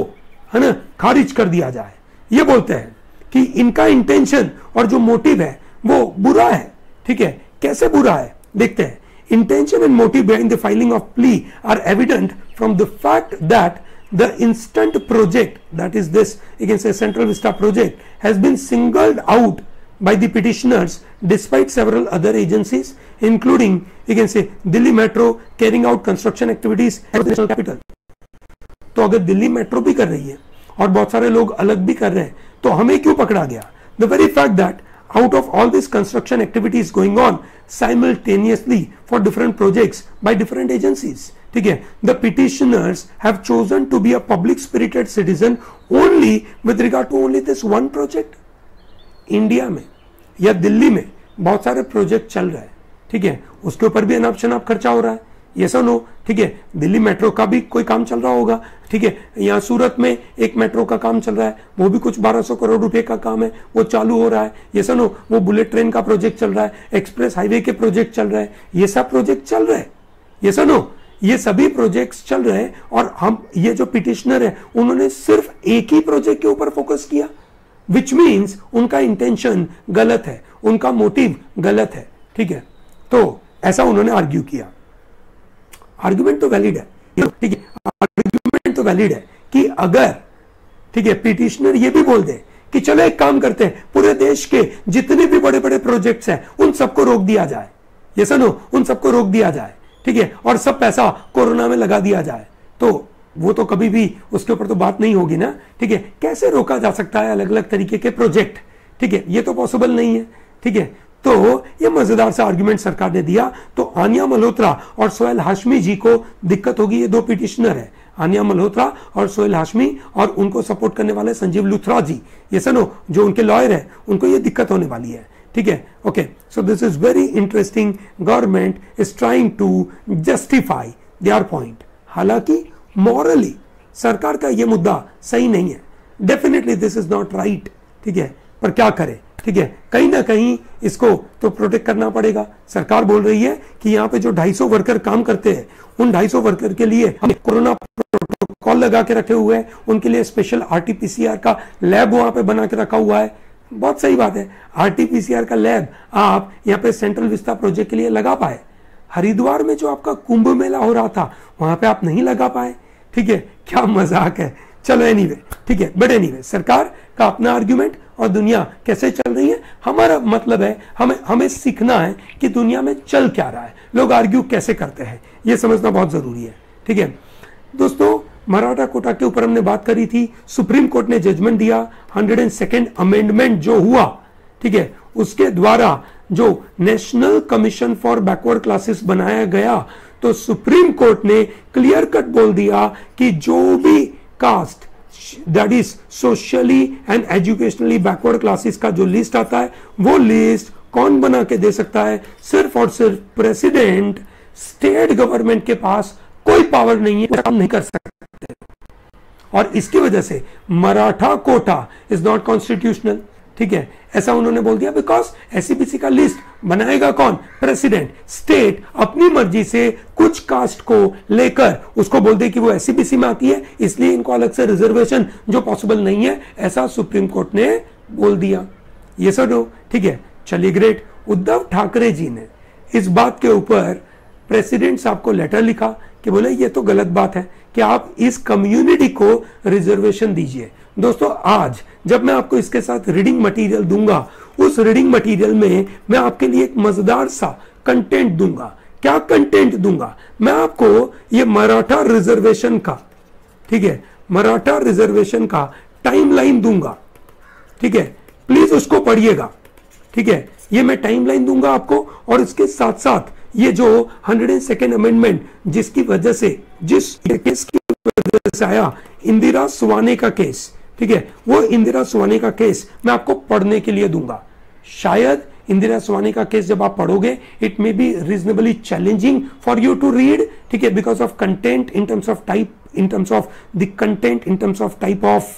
है ना, खारिज कर दिया जाए। ये बोलते हैं कि इनका इंटेंशन और जो मोटिव है वो बुरा है। ठीक है, कैसे बुरा है देखते हैं। Intention and motive behind the filing of plea are evident from the fact that the instant project, that is this, you can say Central Vista project, has been singled out by the petitioners despite several other agencies including you can say Delhi Metro carrying out construction activities at the national capital. तो अगर Delhi metro भी कर रही है और बहुत सारे लोग अलग भी कर रहे हैं तो हमें क्यों पकड़ा गया? The very fact that out of all these construction activities going on simultaneously for different projects by different agencies, ठीक है, the petitioners have chosen to be a public spirited citizen only with regard to only this one project. India में या दिल्ली में बहुत सारे project चल रहे हैं, ठीक है, उसके ऊपर भी अनाप शनाप खर्चा हो रहा है, ये सब नो, ठीक है, दिल्ली मेट्रो का भी कोई काम चल रहा होगा, ठीक है, यहाँ सूरत में एक मेट्रो का काम चल रहा है, वो भी कुछ 1200 करोड़ रुपए का काम है, वो चालू हो रहा है, ये सब नो, वो बुलेट ट्रेन का प्रोजेक्ट चल रहा है, एक्सप्रेस हाईवे के प्रोजेक्ट चल रहे हैं, ये सब प्रोजेक्ट चल रहे हैं, ये सब नो, ये सभी प्रोजेक्ट्स चल रहे हैं और हम ये जो पिटिशनर है उन्होंने सिर्फ एक ही प्रोजेक्ट के ऊपर फोकस किया, विच मीन्स उनका इंटेंशन गलत है, उनका मोटिव गलत है, ठीक है, तो ऐसा उन्होंने आर्ग्यू किया। आर्ग्यूमेंट तो वैलिड है, ठीक है, आर्ग्यूमेंट तो वैलिड है कि अगर, ठीक है, पिटिशनर ये भी बोल दे कि चलो एक काम करते हैं, पूरे देश के जितने भी बड़े बड़े प्रोजेक्ट्स हैं उन सबको रोक दिया जाए, ये सुनो, उन सबको रोक दिया जाए, ठीक है, और सब पैसा कोरोना में लगा दिया जाए, तो वो तो कभी भी उसके ऊपर तो बात नहीं होगी ना, ठीक है, कैसे रोका जा सकता है अलग अलग तरीके के प्रोजेक्ट, ठीक है, ये तो पॉसिबल नहीं है, ठीक है, तो ये मजेदार सा आर्गुमेंट सरकार ने दिया, तो आनिया मल्होत्रा और सोहेल हाशमी जी को दिक्कत होगी, ये दो पिटिशनर है, आनिया मल्होत्रा और सोहेल हाशमी, और उनको सपोर्ट करने वाले संजीव लुथरा जी, ये सुनो, जो उनके लॉयर है, उनको ये दिक्कत होने वाली है, ठीक है, okay, so this is very interesting, government is trying to justify their point, हालांकि मॉरली सरकार का यह मुद्दा सही नहीं है, definitely this is not right, ठीक है, पर क्या करें, ठीक है, कहीं ना कहीं इसको तो प्रोटेक्ट करना पड़ेगा। सरकार बोल रही है कि यहाँ पे जो 250 वर्कर काम करते हैं उन 250 वर्कर के लिए हम कोरोना प्रोटोकॉल लगा के रखे हुए हैं, उनके लिए स्पेशल RT-PCR का लैब वहां पे बना के रखा हुआ है, बहुत सही बात है, RT-PCR का लैब आप यहाँ पे सेंट्रल विस्ता प्रोजेक्ट के लिए लगा पाए, हरिद्वार में जो आपका कुंभ मेला हो रहा था वहां पे आप नहीं लगा पाए, ठीक है, क्या मजाक है, चलो एनीवे, ठीक है, बट एनीवे सरकार का अपना आर्ग्यूमेंट और दुनिया कैसे चल रही है, हमारा मतलब है हमें सीखना है कि दुनिया में चल क्या रहा है, लोग आर्ग्यू कैसे करते हैं, ये समझना बहुत जरूरी है, ठीक है दोस्तों। मराठा कोटा के ऊपर हमने बात करी थी, सुप्रीम कोर्ट ने जजमेंट दिया, 102nd अमेंडमेंट जो हुआ, ठीक है, उसके द्वारा जो national commission for backward classes बनाया गया, तो सुप्रीम कोर्ट ने क्लियर कट बोल दिया कि जो भी caste that is socially and educationally backward classes का जो लिस्ट आता है वो लिस्ट कौन बना के दे सकता है, सिर्फ और सिर्फ प्रेसिडेंट, स्टेट गवर्नमेंट के पास कोई पावर नहीं है, काम नहीं कर सकते, और इसकी वजह से Maratha quota is not constitutional, ठीक है, ऐसा उन्होंने बोल दिया, बिकॉज SCBC का लिस्ट बनाएगा कौन, प्रेसिडेंट, स्टेट अपनी मर्जी से कुछ कास्ट को लेकर उसको बोल दे कि वो SCBC में आती है, इसलिए इनको अलग से रिजर्वेशन जो पॉसिबल नहीं है, ऐसा सुप्रीम कोर्ट ने बोल दिया, ये सब, ठीक है, चलिए ग्रेट। उद्धव ठाकरे जी ने इस बात के ऊपर प्रेसिडेंट साहब को लेटर लिखा कि बोले ये तो गलत बात है कि आप इस कम्युनिटी को रिजर्वेशन दीजिए। दोस्तों आज जब मैं आपको इसके साथ रीडिंग मटेरियल दूंगा, उस रीडिंग मटेरियल में मैं आपके लिए एक मजेदार सा कंटेंट दूंगा। क्या कंटेंट दूंगा? मैं आपको ये मराठा रिजर्वेशन का, ठीक है, मराठा रिजर्वेशन का टाइमलाइन दूंगा, ठीक है, प्लीज उसको पढ़िएगा, ठीक है, ये मैं टाइमलाइन दूंगा आपको, और इसके साथ साथ ये जो 102nd अमेंडमेंट जिसकी वजह से, जिस केस की वजह से आया, इंदिरा सुवाने का केस, ठीक है, वो इंदिरा सुवाने का केस मैं आपको पढ़ने के लिए दूंगा। शायद इंदिरा सुवाने का केस जब आप पढ़ोगे, it may be reasonably challenging for you to read, ठीक है, because of content, in terms of type, in terms of the content, in terms of type of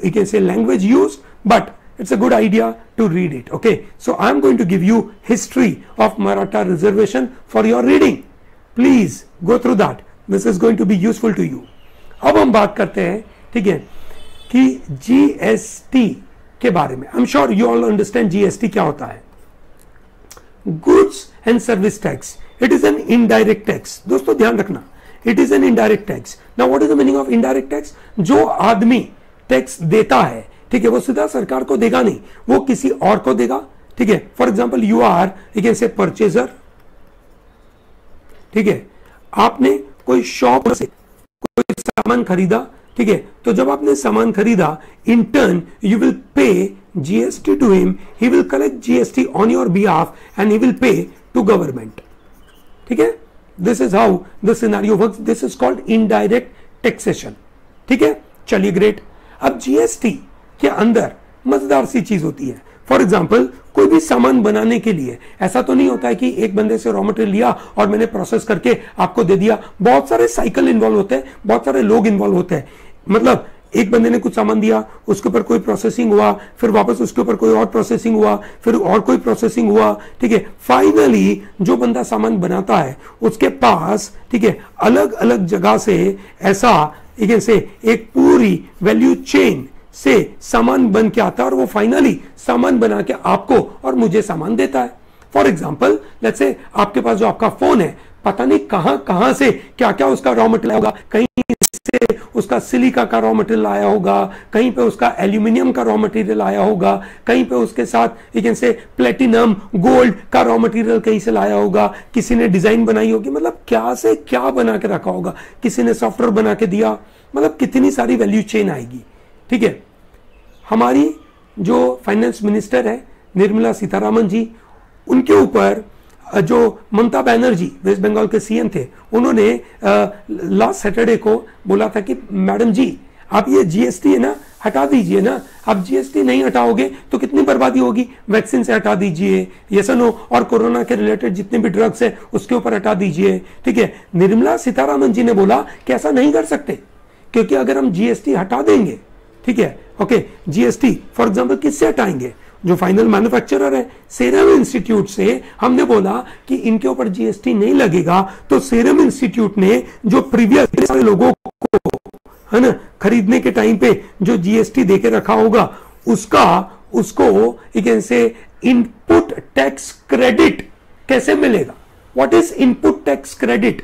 you can say language used, but it's a good idea to read it. Okay, so I'm going to give you history of Maratha reservation for your reading. Please go through that. This is going to be useful to you. अब हम बात करते हैं, ठीक है, कि GST के बारे में। I'm sure you all understand GST क्या होता है। Goods and Service Tax. It is an indirect tax. दोस्तों ध्यान रखना, It is an indirect tax. Now what is the meaning of indirect tax? जो आदमी टैक्स देता है ठीक है, वो सीधा सरकार को देगा नहीं, वो किसी और को देगा। ठीक है, for example you are can say purchaser, ठीक है, आपने कोई शॉप से कोई सामान खरीदा, ठीक है, तो जब आपने सामान खरीदा, in turn you will pay GST to him, he will collect GST on your behalf and he will pay to government. ठीक है, this is how the scenario works, this is called indirect taxation. ठीक है, चलिए great. अब GST के अंदर मजेदार सी चीज होती है। फॉर एग्जाम्पल कोई भी सामान बनाने के लिए ऐसा तो नहीं होता है कि एक बंदे से रॉ मटेरियल लिया और मैंने प्रोसेस करके आपको दे दिया। बहुत सारे साइकिल इन्वॉल्व होते हैं, बहुत सारे लोग इन्वॉल्व होते हैं। मतलब एक बंदे ने कुछ सामान दिया, उसके ऊपर कोई प्रोसेसिंग हुआ, फिर वापस उसके ऊपर कोई और प्रोसेसिंग हुआ, फिर और कोई प्रोसेसिंग हुआ। ठीक है, फाइनली जो बंदा सामान बनाता है उसके पास, ठीक है, अलग अलग जगह से ऐसा एक पूरी वैल्यू चेन से सामान बन के आता है और वो फाइनली सामान बना के आपको और मुझे सामान देता है। फॉर एग्जाम्पल लेट्स से आपके पास जो आपका फोन है, पता नहीं कहां कहां से क्या क्या उसका रॉ मटेरियल होगा, कहीं से उसका सिलिका का रॉ मटेरियल आया होगा, कहीं पे उसका एल्यूमिनियम का रॉ मटेरियल आया होगा, कहीं पे उसके साथ एक से प्लेटिनम गोल्ड का रॉ मटेरियल कहीं से लाया होगा, किसी ने डिजाइन बनाई होगी, मतलब क्या से क्या बना के रखा होगा, किसी ने सॉफ्टवेयर बना के दिया, मतलब कितनी सारी वैल्यू चेन आएगी। ठीक है, हमारी जो फाइनेंस मिनिस्टर है निर्मला सीतारामन जी, उनके ऊपर जो ममता बनर्जी वेस्ट बंगाल के सीएम थे, उन्होंने लास्ट सैटरडे को बोला था कि मैडम जी आप ये जीएसटी है ना हटा दीजिए ना, आप जीएसटी नहीं हटाओगे तो कितनी बर्बादी होगी, वैक्सीन से हटा दीजिए, यस नो, और कोरोना के रिलेटेड जितने भी ड्रग्स है उसके ऊपर हटा दीजिए। ठीक है, निर्मला सीतारामन जी ने बोला कि ऐसा नहीं कर सकते, क्योंकि अगर हम जीएसटी हटा देंगे, ठीक है, ओके, जीएसटी फॉर एग्जांपल किससे हटाएंगे, जो फाइनल मैन्युफैक्चरर है सीरम इंस्टीट्यूट से। हमने बोला कि इनके ऊपर जीएसटी नहीं लगेगा, तो सीरम इंस्टीट्यूट ने जो प्रीवियस लोगों को है ना खरीदने के टाइम पे जो जीएसटी देके रखा होगा, उसको इनपुट टैक्स क्रेडिट कैसे मिलेगा। What is input tax credit?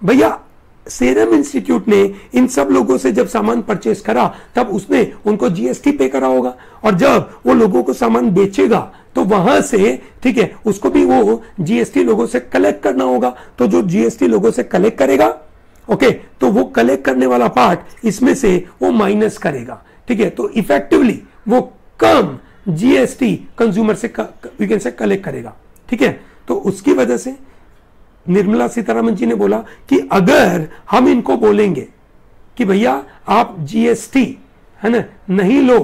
भैया सीरम इंस्टीट्यूट ने इन सब लोगों से जब सामान परचेस करा तब उसने उनको जीएसटी पे करा होगा, और जब वो लोगों को सामान बेचेगा तो वहां से, ठीक है, उसको भी वो जीएसटी लोगों से कलेक्ट करना होगा। तो जो जीएसटी लोगों से कलेक्ट करेगा, ओके, तो वो कलेक्ट करने वाला पार्ट इसमें से वो माइनस करेगा। ठीक है, तो इफेक्टिवली वो कम जीएसटी कंज्यूमर से कलेक्ट करेगा। ठीक है, तो उसकी वजह से निर्मला सीतारामन जी ने बोला कि अगर हम इनको बोलेंगे कि भैया आप जीएसटी है ना नहीं लो,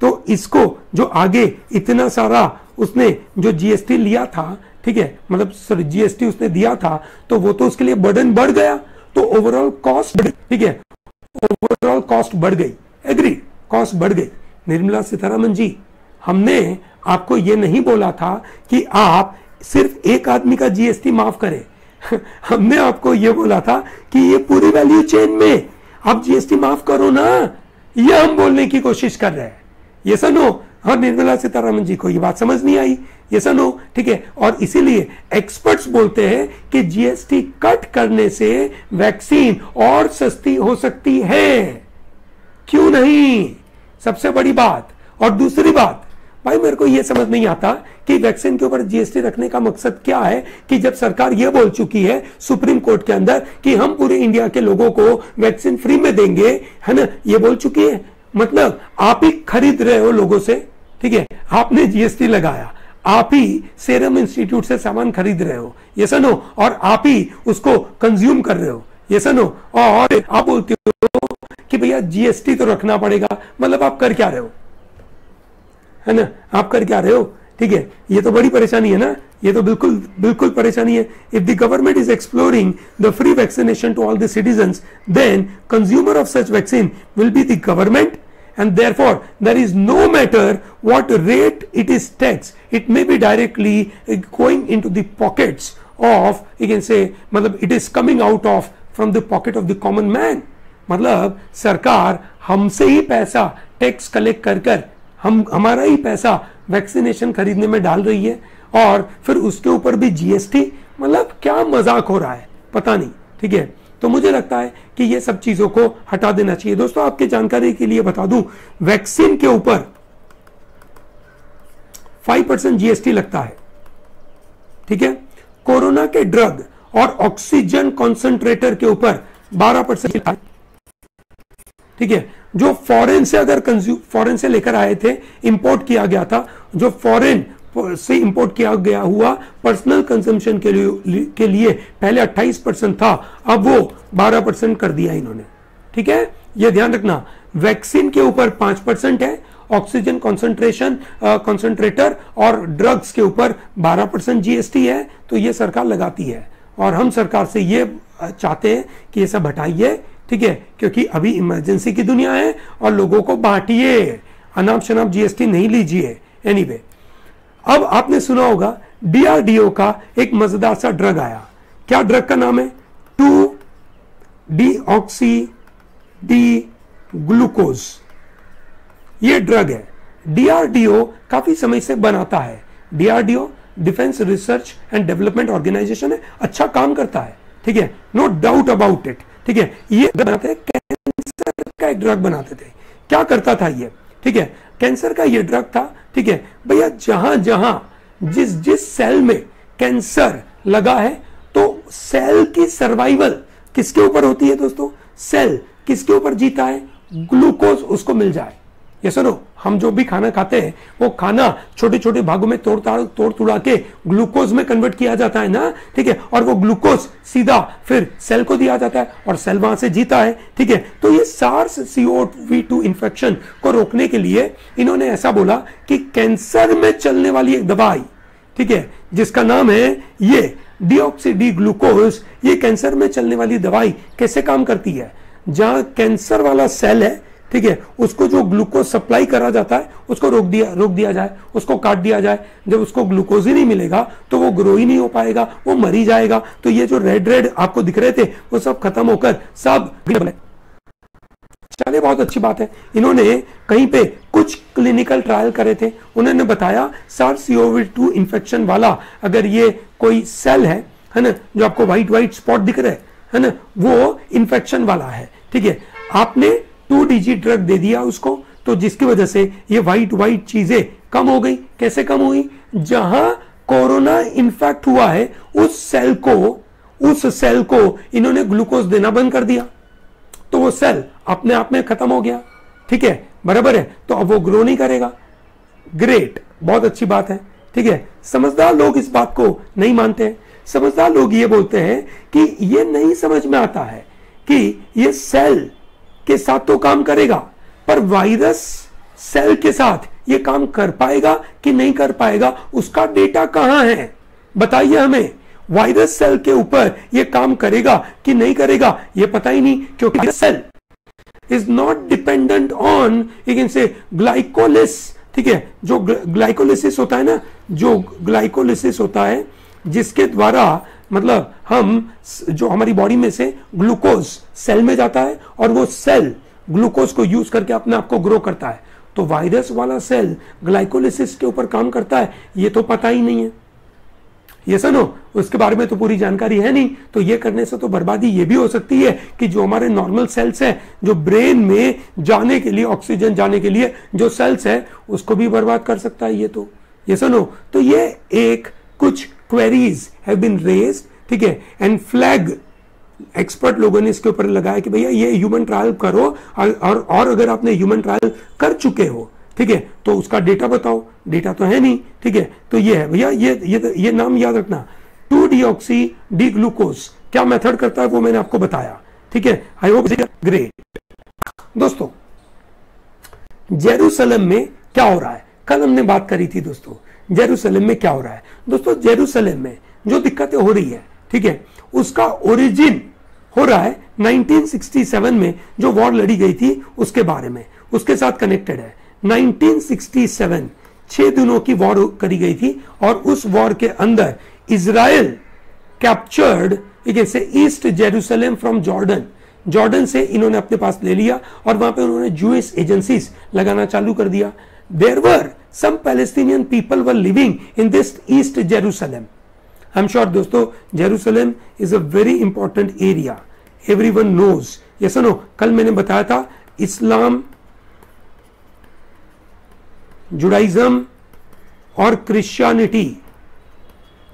तो इसको जो आगे इतना सारा उसने जो जीएसटी लिया था, ठीक है, मतलब सॉरी जीएसटी उसने दिया था, तो वो तो उसके लिए बर्डन बढ़ गया, तो ओवरऑल कॉस्ट, ठीक है, ओवरऑल कॉस्ट बढ़ गई। एग्री, कॉस्ट बढ़ गई। निर्मला सीतारामन जी, हमने आपको ये नहीं बोला था कि आप सिर्फ एक आदमी का जीएसटी माफ करें। हमने आपको यह बोला था कि ये पूरी वैल्यू चेन में आप जीएसटी माफ करो ना, ये हम बोलने की कोशिश कर रहे हैं। ये सनो, और निर्मला सीतारामन जी को ये बात समझ नहीं आई, ये सनो, ठीक है, और इसीलिए एक्सपर्ट्स बोलते हैं कि जीएसटी कट करने से वैक्सीन और सस्ती हो सकती है। क्यों नहीं, सबसे बड़ी बात। और दूसरी बात, भाई मेरे को यह समझ नहीं आता कि वैक्सीन के ऊपर जीएसटी रखने का मकसद क्या है, कि जब सरकार यह बोल चुकी है सुप्रीम कोर्ट के अंदर कि हम पूरे इंडिया के लोगों को वैक्सीन फ्री में देंगे, है ना, ये बोल चुकी है, मतलब आप ही खरीद रहे हो लोगों से, ठीक है, आपने जीएसटी लगाया, आप ही सीरम इंस्टीट्यूट से सामान खरीद रहे हो, ये सुनो, और आप ही उसको कंज्यूम कर रहे हो, ये सुनो, और आप बोलते हो कि भैया जीएसटी तो रखना पड़ेगा। मतलब आप कर क्या रहे हो, है ना, आप कर क्या रहे हो? ठीक है, ये तो बड़ी परेशानी है ना, ये तो बिल्कुल बिल्कुल परेशानी है। If the government is exploring the free vaccination to all the citizens, then consumer of such vaccine will be the government, and therefore there is no matter what rate it is taxed, it may be directly going into the pockets of, you can say, मतलब it is coming out of from the pocket of the common man। मतलब सरकार हमसे ही पैसा tax collect कर कर हमारा ही पैसा vaccination खरीदने में डाल रही है, और फिर उसके ऊपर भी जीएसटी। मतलब क्या मजाक हो रहा है, पता नहीं। ठीक है, तो मुझे लगता है कि ये सब चीजों को हटा देना चाहिए। दोस्तों आपके जानकारी के लिए बता दूं, वैक्सीन के ऊपर 5% जीएसटी लगता है, ठीक है। कोरोना के ड्रग और ऑक्सीजन कॉन्सेंट्रेटर के ऊपर 12%, ठीक है। जो फॉरेन से अगर फॉरेन से लेकर आए थे, इंपोर्ट किया गया था, जो फॉरेन से इंपोर्ट किया गया हुआ पर्सनल कंजम्पशन के लिए पहले 28% था, अब वो 12% कर दिया इन्होंने, ठीक है। ये ध्यान रखना, वैक्सीन के ऊपर 5% है, ऑक्सीजन कॉन्सेंट्रेटर और ड्रग्स के ऊपर 12% जीएसटी है, तो ये सरकार लगाती है। और हम सरकार से ये चाहते हैं कि ये सब हटाइए, ठीक है, क्योंकि अभी इमरजेंसी की दुनिया है और लोगों को बांटिए, अनाप शनाप जीएसटी नहीं लीजिए। एनीवे, अब आपने सुना होगा डीआरडीओ का एक मजेदार सा ड्रग आया। क्या ड्रग का नाम है? 2-डीऑक्सी डी ग्लूकोज, ये ड्रग है। डीआरडीओ काफी समय से बनाता है। DRDO defence research and development organisation है, अच्छा काम करता है, ठीक है, नो डाउट अबाउट इट, ठीक है। ये बनाते, कैंसर का एक ड्रग बनाते थे। क्या करता था ये, ठीक है, कैंसर का ये ड्रग था, ठीक है भैया। जहां जहां जिस सेल में कैंसर लगा है, तो सेल की सर्वाइवल किसके ऊपर होती है दोस्तों? सेल किसके ऊपर जीता है? ग्लूकोज उसको मिल जाए। ये सुनो, हम जो भी खाना खाते हैं वो खाना छोटे छोटे भागों में तोड़ तुड़ा के ग्लूकोज में कन्वर्ट किया जाता है ना, ठीक है, और वो ग्लूकोज सीधा फिर सेल को दिया जाता है और सेल वहां से जीता है, ठीक है। तो ये सार्स CoV-2 इंफेक्शन को रोकने के लिए इन्होंने ऐसा बोला कि कैंसर में चलने वाली एक दवाई, ठीक है, जिसका नाम है ये डीऑक्सी डी ग्लूकोज, ये कैंसर में चलने वाली दवाई कैसे काम करती है? जहां कैंसर वाला सेल है, ठीक है, उसको जो ग्लूकोज सप्लाई करा जाता है उसको रोक दिया जाए, उसको काट दिया जाए। जब उसको ग्लूकोज ही नहीं मिलेगा तो वो ग्रो ही नहीं हो पाएगा, वो मर ही जाएगा। तो ये जो रेड आपको दिख रहे थे वो सब खत्म होकर सब, चलिए बहुत अच्छी बात है। इन्होंने कहीं पे कुछ क्लिनिकल ट्रायल करे थे, उन्होंने बताया SARS-CoV-2 इंफेक्शन वाला अगर ये कोई सेल है ना, जो आपको व्हाइट स्पॉट दिख रहे है ना, वो इंफेक्शन वाला है, ठीक है। आपने 2DG ड्रग दे दिया उसको, तो जिसकी वजह से ये व्हाइट चीजें कम हो गई। कैसे कम हुई? जहां कोरोना इन्फेक्ट हुआ है उस सेल को इन्होंने ग्लूकोज देना बंद कर दिया, तो वो सेल अपने आप में खत्म हो गया, ठीक है, बराबर है। तो अब वो ग्रो नहीं करेगा। ग्रेट, बहुत अच्छी बात है, ठीक है। समझदार लोग इस बात को नहीं मानते हैं। समझदार लोग ये बोलते हैं कि ये नहीं समझ में आता है कि ये सेल के साथ तो काम करेगा, पर वायरस सेल के साथ ये काम कर पाएगा कि नहीं कर पाएगा, उसका डेटा कहां है? बताइए हमें। वायरस सेल के ऊपर ये काम करेगा कि नहीं करेगा ये पता ही नहीं, क्योंकि cell is not dependent on, you can say, glycolysis, ठीक है। जो ग्लाइकोलिसिस होता है ना, जो ग्लाइकोलिसिस होता है जिसके द्वारा मतलब हम जो हमारी बॉडी में से ग्लूकोज सेल में जाता है और वो सेल ग्लूकोज को यूज करके अपने आप को ग्रो करता है। तो वायरस वाला सेल ग्लाइकोलिसिस के ऊपर काम करता है, ये तो पता ही नहीं है। ये सुनो, उसके बारे में तो पूरी जानकारी है नहीं, तो ये करने से तो बर्बादी ये भी हो सकती है कि जो हमारे नॉर्मल सेल्स हैं, जो ब्रेन में जाने के लिए, ऑक्सीजन जाने के लिए जो सेल्स है, उसको भी बर्बाद कर सकता है ये तो। ये सुनो, तो ये एक कुछ क्वेरीज हैव बीन रेज्ड, ठीक है, एंड फ्लैग एक्सपर्ट लोगों ने इसके ऊपर लगाया कि भैया ये ह्यूमन ट्रायल करो, और अगर आपने ह्यूमन ट्रायल कर चुके हो, ठीक है, तो उसका डेटा बताओ। डेटा तो है नहीं, ठीक है। तो ये है भैया, ये नाम याद रखना, 2-डीऑक्सी डी ग्लूकोज। क्या मेथड करता है वो मैंने आपको बताया, ठीक है। I hope great. दोस्तों, जेरूसलम में क्या हो रहा है? कल हमने बात करी थी दोस्तों, जेरूसलम में क्या हो रहा है। दोस्तों, जेरूसलम में जो दिक्कतें हो रही है, ठीक है, उसका ओरिजिन हो रहा है 1967 में जो वॉर लड़ी गई थी उसके बारे में, उसके साथ कनेक्टेड है। 1967 6 दिनों की वॉर करी गई थी और उस वॉर के अंदर Israel captured east Jerusalem from Jordan से इन्होंने अपने पास ले लिया और वहां पे उन्होंने जूइश एजेंसीज लगाना चालू कर दिया। There were some Palestinian people were living in this East Jerusalem. I am sure दोस्तों, Jerusalem is a very important area, everyone knows. ये सुनो, कल मैंने बताया था इस्लाम, जुडाइज्म और क्रिश्चियनिटी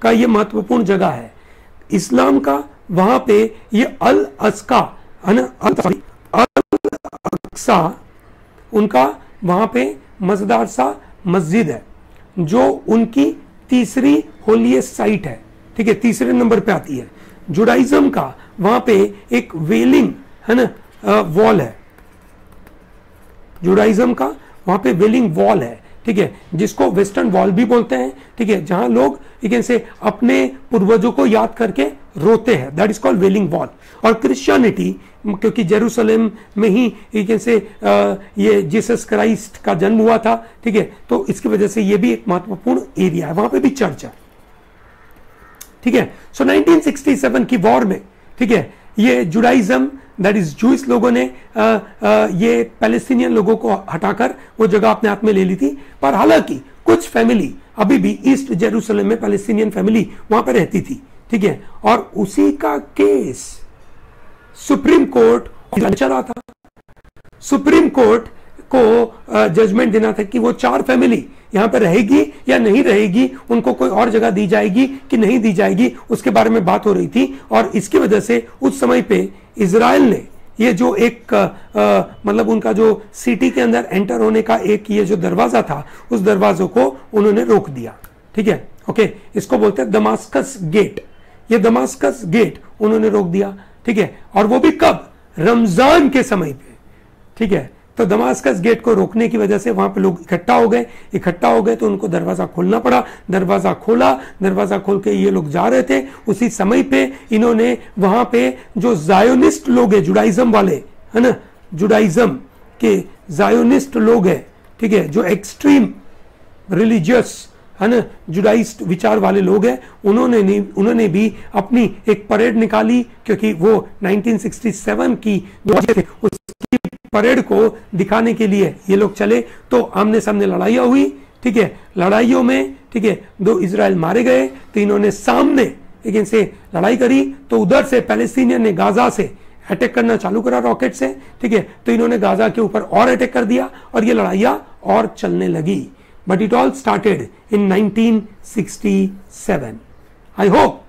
का ये महत्वपूर्ण जगह है। इस्लाम का वहां पे ये अल अस्का है ना, अल अक्सा उनका वहां पे मजेदार सा मस्जिद है जो उनकी तीसरी होलीएस्ट साइट है, ठीक है, तीसरे नंबर पे आती है। जुडाइज्म का वहां पे एक वेलिंग है ना वॉल है, जुडाइज्म का वहां पे वेलिंग वॉल है, ठीक है, जिसको वेस्टर्न वॉल भी बोलते हैं, ठीक है, जहां लोग से अपने पूर्वजों को याद करके रोते हैं, that is called wailing wall. और क्रिश्चियनिटी, क्योंकि जेरूसलम में ही से ये जीसस क्राइस्ट का जन्म हुआ था, ठीक है, तो इसकी वजह से ये भी एक महत्वपूर्ण एरिया है, वहां पे भी चर्च है, ठीक है। सो 1967 की वॉर में, ठीक है, ये जुडाइज्म दैट इज जूइश लोगों ने ये पैलेस्टीनियन लोगों को हटाकर वो जगह अपने हाथ में ले ली थी। पर हालांकि कुछ फैमिली अभी भी ईस्ट जेरूसलम में पैलेस्टीनियन फैमिली वहां पर रहती थी, ठीक है, और उसी का केस सुप्रीम कोर्ट चल रहा था। सुप्रीम कोर्ट को जजमेंट देना था कि वो 4 फैमिली यहां पर रहेगी या नहीं रहेगी, उनको कोई और जगह दी जाएगी कि नहीं दी जाएगी, उसके बारे में बात हो रही थी। और इसकी वजह से उस समय पे इजराइल ने ये जो एक मतलब उनका जो सिटी के अंदर एंटर होने का एक ये जो दरवाजा था, उस दरवाजों को उन्होंने रोक दिया, ठीक है, ओके, इसको बोलते हैं दमास्कस गेट। ये दमास्कस गेट उन्होंने रोक दिया, ठीक है, और वो भी कब? रमजान के समय पे, ठीक है। तो दमास्कस गेट को रोकने की वजह से वहां पे लोग इकट्ठा हो गए तो उनको दरवाजा खोलना पड़ा। दरवाजा खोल के ये लोग जा रहे थे। उसी समय पे इन्होंने वहां पे जो जायोनिस्ट लोग हैं, जुडाइज्म वाले है ना, जुडाइज्म के जायोनिस्ट लोग हैं, ठीक है, जो एक्सट्रीम रिलीजियस है ना, जुडाइस्ट विचार वाले लोग हैं, उन्होंने भी अपनी एक परेड निकाली, क्योंकि वो 1967 की उसकी परेड को दिखाने के लिए ये लोग चले। तो आमने सामने लड़ाइयां हुई, ठीक है, लड़ाइयों में, ठीक है, 2 इजराइल मारे गए। तो इन्होंने सामने लेकिन से लड़ाई करी, तो उधर से पैलेस्टीनियन ने गाजा से अटैक करना चालू करा रॉकेट से, ठीक है, तो इन्होंने गाजा के ऊपर और अटैक कर दिया और ये लड़ाइयां और चलने लगी। But it all started in 1967। I hope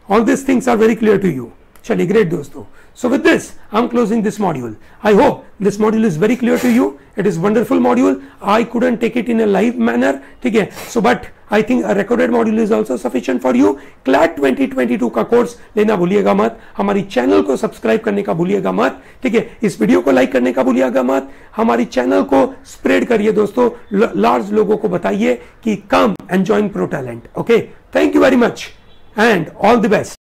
all these things are very clear to you. चलिए, ग्रेट दोस्तों। So with this, I'm closing this module. I hope this module is very clear to you. It is wonderful module. I couldn't take it in a live manner, ठीक है। So but I think a recorded module is also sufficient for you. CLAT 2022 का course लेना भूलिएगा मत। हमारी channel को subscribe करने का भूलिएगा मत, ठीक है। इस वीडियो को लाइक करने का भूलिएगा मत। हमारी चैनल को स्प्रेड करिए दोस्तों, लार्ज लोगों को बताइए कि come and join pro talent. Okay, thank you very much and all the best.